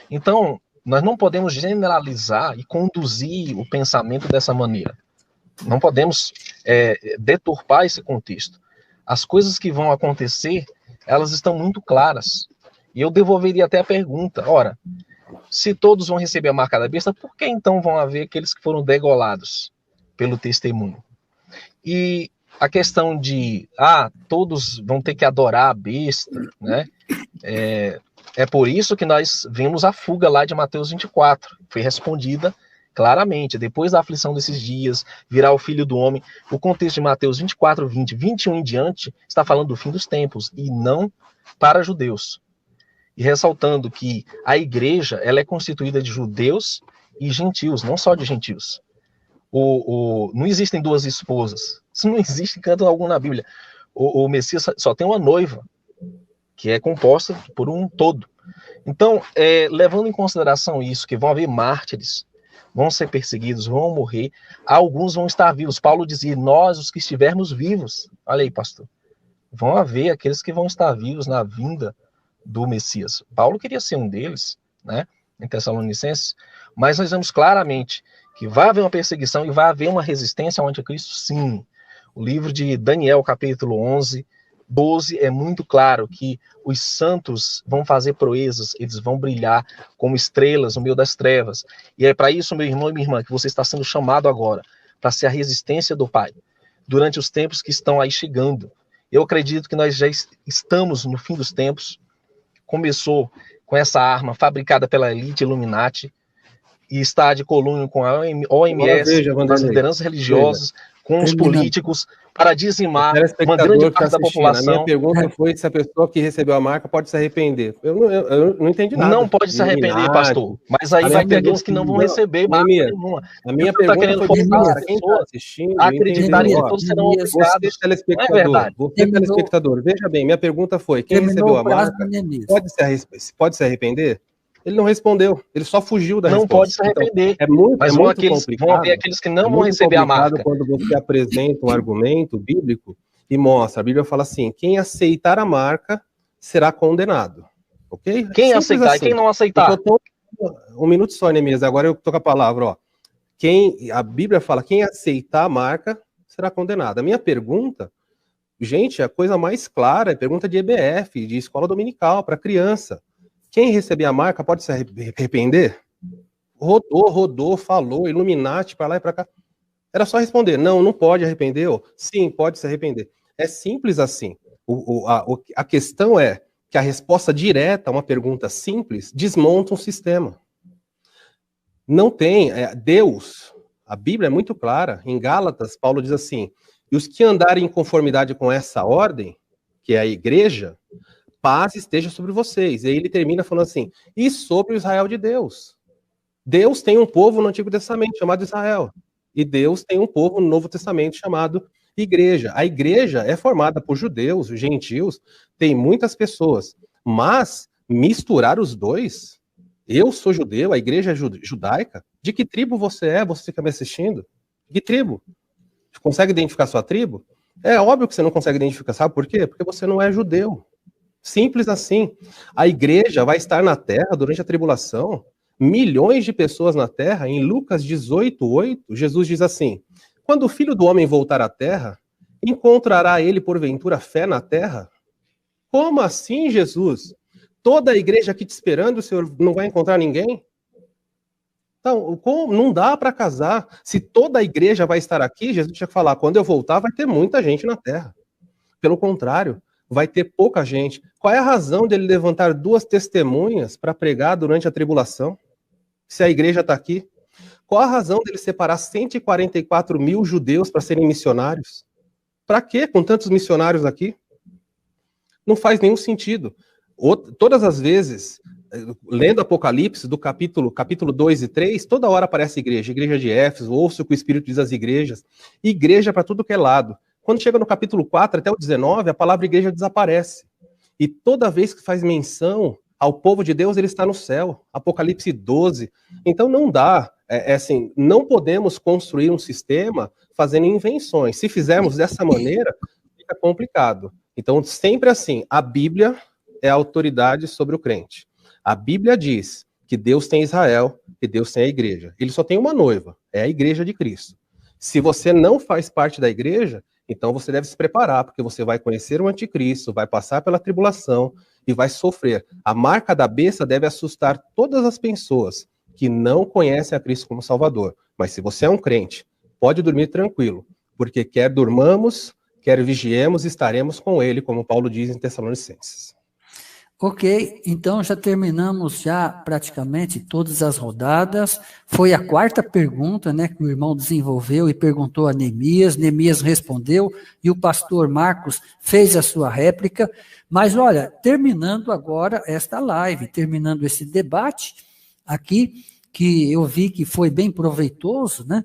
Então, nós não podemos generalizar e conduzir o pensamento dessa maneira. Não podemos deturpar esse contexto. As coisas que vão acontecer, elas estão muito claras. E eu devolveria até a pergunta, ora, se todos vão receber a marca da besta, por que então vão haver aqueles que foram degolados pelo testemunho? E a questão de, todos vão ter que adorar a besta, né? É por isso que nós vimos a fuga lá de Mateus 24. Foi respondida claramente. Depois da aflição desses dias, virá o Filho do Homem. O contexto de Mateus 24, 20, 21 em diante, está falando do fim dos tempos, e não para judeus. E ressaltando que a igreja, ela é constituída de judeus e gentios, não só de gentios. Não existem 2 esposas. Isso não existe em canto algum na Bíblia. O Messias só tem uma noiva, que é composta por um todo. Então, levando em consideração isso, que vão haver mártires, vão ser perseguidos, vão morrer, alguns vão estar vivos. Paulo dizia, nós, os que estivermos vivos, olha aí, pastor, vão haver aqueles que vão estar vivos na vinda do Messias. Paulo queria ser um deles, né, em Tessalonicenses, mas nós vemos claramente que vai haver uma perseguição e vai haver uma resistência ao anticristo, sim. O livro de Daniel, capítulo 11, 12, é muito claro que os santos vão fazer proezas, eles vão brilhar como estrelas no meio das trevas. E é para isso, meu irmão e minha irmã, que você está sendo chamado agora, para ser a resistência do Pai, durante os tempos que estão aí chegando. Eu acredito que nós já estamos no fim dos tempos. Começou com essa arma fabricada pela elite Illuminati, e está de colunho com a OMS, com as lideranças religiosas, com os políticos, para dizimar uma grande parte da população. A minha pergunta foi se a pessoa que recebeu a marca pode se arrepender. Eu não entendi nada. Não pode se arrepender, pastor. Mas aí vai ter aqueles que não vão receber marca nenhuma. A minha pergunta foi forçar as pessoas a acreditarem que todos serão obrigados. Você, telespectador, veja bem, minha pergunta foi, quem recebeu a marca pode se arrepender? Ele não respondeu, ele só fugiu da resposta. Não pode se arrepender. Então, mas vão haver aqueles que não vão receber a marca. Quando você apresenta um argumento bíblico e mostra, a Bíblia fala assim, quem aceitar a marca será condenado. Ok? Quem aceitar assim. E quem não aceitar? Um minuto só, Neemias, agora eu tô com a palavra. A Bíblia fala, quem aceitar a marca será condenado. A minha pergunta, gente, a coisa mais clara é pergunta de EBF, de escola dominical, para criança. Quem receber a marca pode se arrepender? Rodou, falou, Illuminati, para lá e para cá. Era só responder, não pode arrepender, ou sim, pode se arrepender. É simples assim. A questão é que a resposta direta a uma pergunta simples desmonta um sistema. Não tem, Deus, a Bíblia é muito clara, em Gálatas, Paulo diz assim, e os que andarem em conformidade com essa ordem, que é a igreja, paz esteja sobre vocês. E aí ele termina falando assim, e sobre o Israel de Deus. Deus tem um povo no Antigo Testamento chamado Israel, e Deus tem um povo no Novo Testamento chamado igreja. A igreja é formada por judeus, gentios, tem muitas pessoas, mas misturar os dois, eu sou judeu, a igreja é judaica, de que tribo você é, você fica me assistindo? De que tribo? Você consegue identificar sua tribo? É óbvio que você não consegue identificar, sabe por quê? Porque você não é judeu. Simples assim. A igreja vai estar na terra durante a tribulação, milhões de pessoas na terra, em Lucas 18:8, Jesus diz assim, quando o Filho do Homem voltar à terra, encontrará ele, porventura, fé na terra? Como assim, Jesus? Toda a igreja aqui te esperando, o Senhor não vai encontrar ninguém? Então, não dá para casar. Se toda a igreja vai estar aqui, Jesus tinha que falar, quando eu voltar, vai ter muita gente na terra. Pelo contrário, vai ter pouca gente. Qual é a razão dele levantar 2 testemunhas para pregar durante a tribulação? Se a igreja está aqui? Qual a razão dele separar 144 mil judeus para serem missionários? Para quê, com tantos missionários aqui? Não faz nenhum sentido. Todas as vezes, lendo Apocalipse, do capítulo 2 e 3, toda hora aparece igreja de Éfeso, ouça o que o Espírito diz às igrejas, igreja para tudo que é lado. Quando chega no capítulo 4 até o 19, a palavra igreja desaparece. E toda vez que faz menção ao povo de Deus, ele está no céu. Apocalipse 12. Então não dá, assim, não podemos construir um sistema fazendo invenções. Se fizermos dessa maneira, fica complicado. Então, sempre assim, a Bíblia é a autoridade sobre o crente. A Bíblia diz que Deus tem Israel, que Deus tem a igreja. Ele só tem uma noiva, é a igreja de Cristo. Se você não faz parte da igreja, então você deve se preparar, porque você vai conhecer o anticristo, vai passar pela tribulação e vai sofrer. A marca da besta deve assustar todas as pessoas que não conhecem a Cristo como Salvador. Mas se você é um crente, pode dormir tranquilo, porque quer durmamos, quer vigiemos, estaremos com ele, como Paulo diz em Tessalonicenses. Ok, então já terminamos já praticamente todas as rodadas. Foi a 4ª pergunta, né, que o irmão desenvolveu e perguntou a Neemias. Neemias respondeu e o pastor Marcos fez a sua réplica. Mas olha, terminando agora esta live, terminando esse debate aqui, que eu vi que foi bem proveitoso, né?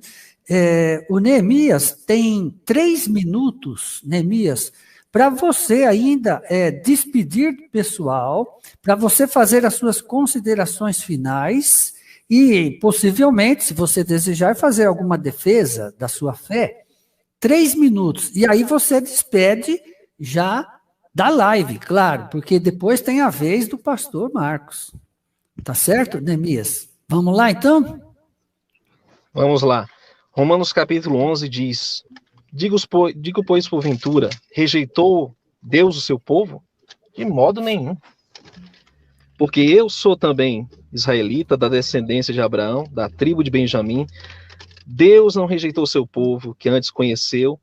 O Neemias tem 3 minutos, Neemias, para você ainda despedir do pessoal, para você fazer as suas considerações finais e, possivelmente, se você desejar fazer alguma defesa da sua fé, 3 minutos. E aí você despede já da live, claro, porque depois tem a vez do pastor Marcos. Tá certo, Neemias? Vamos lá, então? Vamos lá. Romanos capítulo 11 diz... Digo, pois, porventura, rejeitou Deus o seu povo? De modo nenhum. Porque eu sou também israelita, da descendência de Abraão, da tribo de Benjamim. Deus não rejeitou o seu povo, que antes conheceu.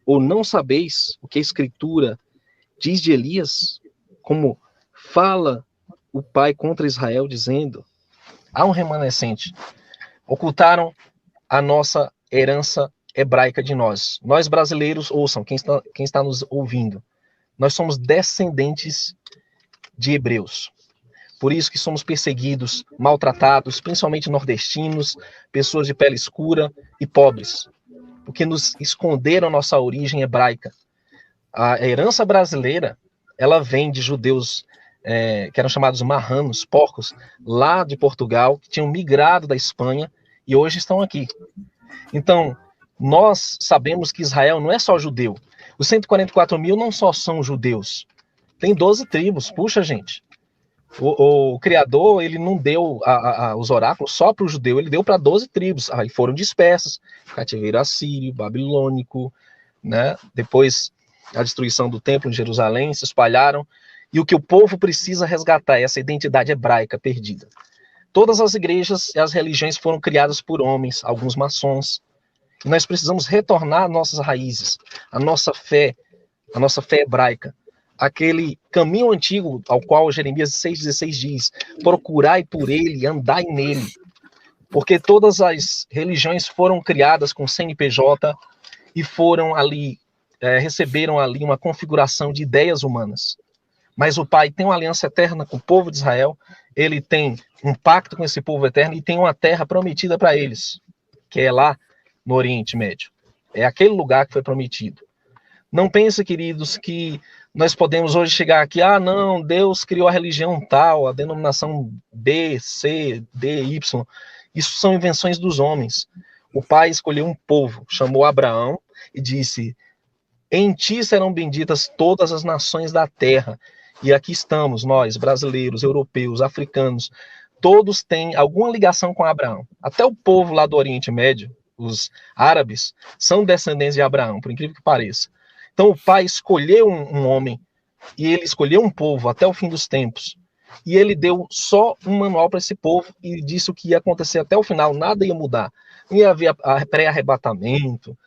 Ou não sabeis o que a Escritura diz de Elias? Como fala o pai contra Israel, dizendo, há um remanescente. Ocultaram a nossa herança hebraica de nós. Nós brasileiros, ouçam, quem está nos ouvindo, nós somos descendentes de hebreus. Por isso que somos perseguidos, maltratados, principalmente nordestinos, pessoas de pele escura e pobres, porque nos esconderam nossa origem hebraica. A herança brasileira, ela vem de judeus que eram chamados marranos, porcos, lá de Portugal, que tinham migrado da Espanha e hoje estão aqui. Então, nós sabemos que Israel não é só judeu. Os 144 mil não só são judeus. Tem 12 tribos. Puxa, gente. O Criador, ele não deu os oráculos só para o judeu, ele deu para 12 tribos. Aí foram dispersos. Cativeiro assírio, babilônico, né? Depois da destruição do templo em Jerusalém, se espalharam, e o que o povo precisa resgatar é essa identidade hebraica perdida. Todas as igrejas e as religiões foram criadas por homens, alguns maçons, e nós precisamos retornar às nossas raízes, a nossa fé hebraica, aquele caminho antigo ao qual Jeremias 6,16 diz: procurai por ele, andai nele, porque todas as religiões foram criadas com CNPJ e foram ali, receberam ali uma configuração de ideias humanas. Mas o Pai tem uma aliança eterna com o povo de Israel, ele tem um pacto com esse povo eterno e tem uma terra prometida para eles, que é lá no Oriente Médio. É aquele lugar que foi prometido. Não pense, queridos, que nós podemos hoje chegar aqui, não, Deus criou a religião tal, a denominação B, C, D, Y. Isso são invenções dos homens. O Pai escolheu um povo, chamou Abraão e disse: em ti serão benditas todas as nações da terra. E aqui estamos, nós, brasileiros, europeus, africanos, todos têm alguma ligação com Abraão. Até o povo lá do Oriente Médio, os árabes, são descendentes de Abraão, por incrível que pareça. Então o Pai escolheu um homem, e ele escolheu um povo até o fim dos tempos. E ele deu só um manual para esse povo e disse o que ia acontecer até o final, nada ia mudar. Não ia haver pré-arrebatamento,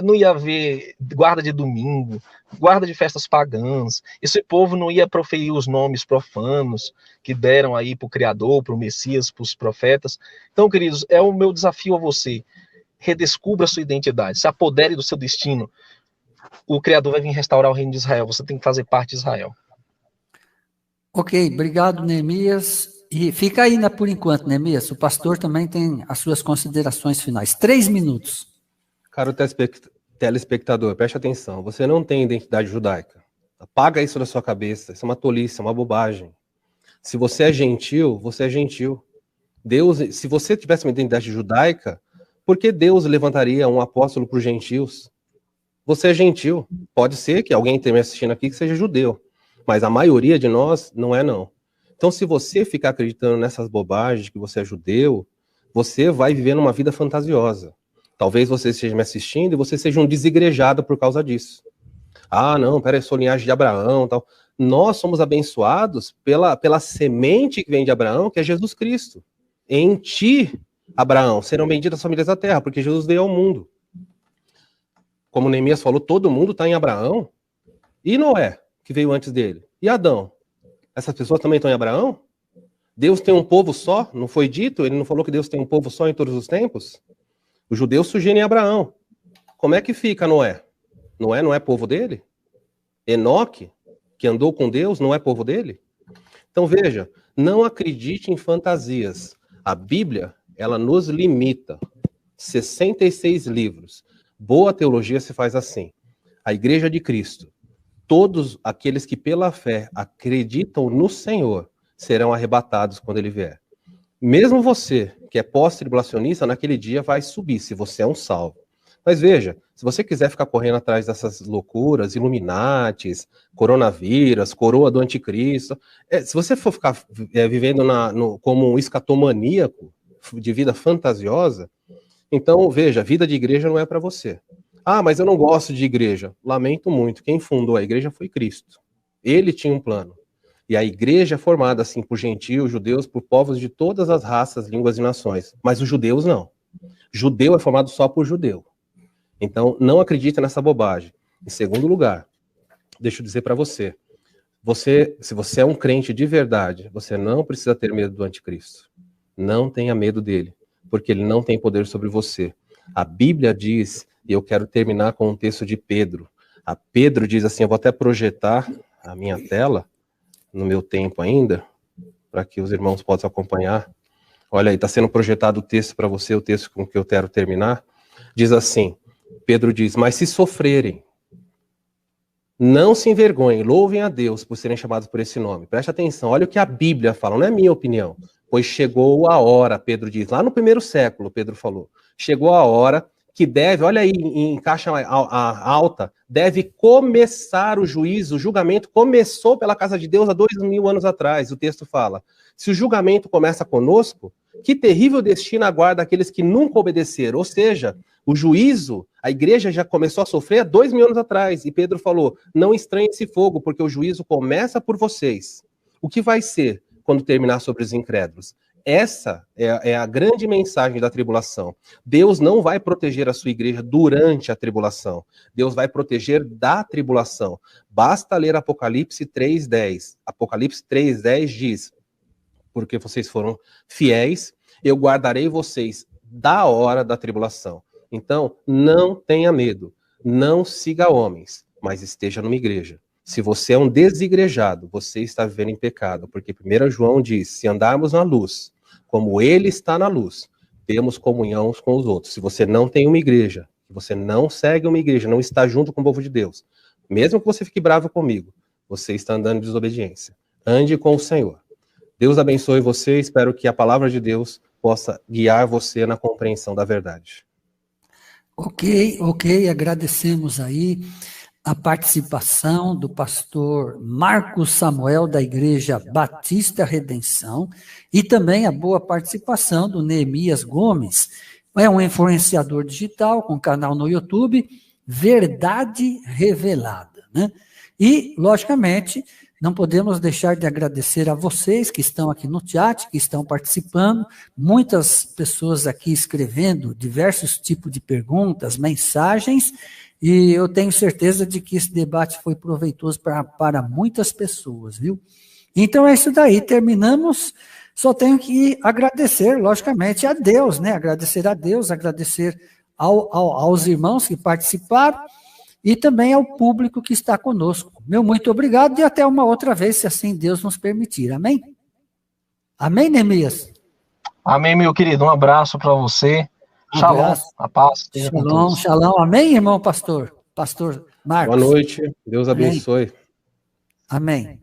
não ia haver guarda de domingo, guarda de festas pagãs. Esse povo não ia proferir os nomes profanos que deram aí para o Criador, para o Messias, para os profetas. Então, queridos, é o meu desafio a você. Redescubra a sua identidade, se apodere do seu destino. O Criador vai vir restaurar o reino de Israel, você tem que fazer parte de Israel. Ok, obrigado, Neemias. E fica aí, né, por enquanto, Neemias. O pastor também tem as suas considerações finais. 3 minutos. Caro telespectador, preste atenção. Você não tem identidade judaica. Apaga isso da sua cabeça. Isso é uma tolice, é uma bobagem. Se você é gentil, você é gentil. Deus, se você tivesse uma identidade judaica, por que Deus levantaria um apóstolo para os gentios? Você é gentil. Pode ser que alguém esteja me assistindo aqui que seja judeu, mas a maioria de nós não é, não. Então, se você ficar acreditando nessas bobagens que você é judeu, você vai viver numa vida fantasiosa. Talvez você esteja me assistindo e você seja um desigrejado por causa disso. Não, peraí, eu sou linhagem de Abraão, tal. Nós somos abençoados pela semente que vem de Abraão, que é Jesus Cristo. Em ti, Abraão, serão benditas as famílias da terra, porque Jesus veio ao mundo. Como Neemias falou, todo mundo está em Abraão. E Noé, que veio antes dele? E Adão? Essas pessoas também estão em Abraão? Deus tem um povo só? Não foi dito? Ele não falou que Deus tem um povo só em todos os tempos? Os judeus surgiram em Abraão. Como é que fica Noé? Noé não é povo dele? Enoque, que andou com Deus, não é povo dele? Então veja, não acredite em fantasias. A Bíblia, ela nos limita. 66 livros. Boa teologia se faz assim. A Igreja de Cristo, todos aqueles que pela fé acreditam no Senhor, serão arrebatados quando ele vier. Mesmo você, que é pós-tribulacionista, naquele dia vai subir, se você é um salvo. Mas veja, se você quiser ficar correndo atrás dessas loucuras, Illuminatis, coronavírus, coroa do anticristo, se você for ficar vivendo como um escatomaníaco, de vida fantasiosa, então, veja, vida de igreja não é para você. Mas eu não gosto de igreja. Lamento muito, quem fundou a igreja foi Cristo. Ele tinha um plano. E a igreja é formada, assim, por gentios, judeus, por povos de todas as raças, línguas e nações. Mas os judeus não. Judeu é formado só por judeu. Então, não acredita nessa bobagem. Em segundo lugar, deixa eu dizer para você, se você é um crente de verdade, você não precisa ter medo do anticristo. Não tenha medo dele, porque ele não tem poder sobre você. A Bíblia diz, e eu quero terminar com um texto de Pedro. A Pedro diz assim, eu vou até projetar a minha tela, no meu tempo ainda, para que os irmãos possam acompanhar. Olha aí, está sendo projetado o texto para você, o texto com que eu quero terminar. Diz assim, Pedro diz, mas se sofrerem, não se envergonhem, louvem a Deus por serem chamados por esse nome. Preste atenção, olha o que a Bíblia fala, não é minha opinião. Pois chegou a hora, Pedro diz, lá no 1º século, Pedro falou, chegou a hora que deve, olha aí, em caixa alta, deve começar o juízo, o julgamento começou pela casa de Deus há 2000 anos atrás, o texto fala. Se o julgamento começa conosco, que terrível destino aguarda aqueles que nunca obedeceram, ou seja, o juízo A igreja já começou a sofrer há 2000 anos atrás. E Pedro falou, não estranhe esse fogo, porque o juízo começa por vocês. O que vai ser quando terminar sobre os incrédulos? Essa é a grande mensagem da tribulação. Deus não vai proteger a sua igreja durante a tribulação. Deus vai proteger da tribulação. Basta ler Apocalipse 3:10. Apocalipse 3:10 diz, porque vocês foram fiéis, eu guardarei vocês da hora da tribulação. Então, não tenha medo, não siga homens, mas esteja numa igreja. Se você é um desigrejado, você está vivendo em pecado, porque 1 João diz, se andarmos na luz, como ele está na luz, temos comunhão uns com os outros. Se você não tem uma igreja, se você não segue uma igreja, não está junto com o povo de Deus, mesmo que você fique bravo comigo, você está andando em desobediência. Ande com o Senhor. Deus abençoe você, espero que a palavra de Deus possa guiar você na compreensão da verdade. Ok, agradecemos aí a participação do pastor Marcos Samuel, da Igreja Batista Redenção, e também a boa participação do Neemias Gomes, é um influenciador digital com canal no YouTube, Verdade Revelada, né? E, logicamente, não podemos deixar de agradecer a vocês que estão aqui no chat, que estão participando, muitas pessoas aqui escrevendo diversos tipos de perguntas, mensagens, e eu tenho certeza de que esse debate foi proveitoso para muitas pessoas, viu? Então é isso daí, terminamos. Só tenho que agradecer, logicamente, a Deus, né? Agradecer a Deus, agradecer aos irmãos que participaram e também ao público que está conosco. Meu muito obrigado e até uma outra vez, se assim Deus nos permitir. Amém? Amém, Neemias? Amém, meu querido. Um abraço para você. Shalom, a paz. Shalom, shalom. Amém, irmão pastor? Pastor Marcos. Boa noite. Deus abençoe. Amém.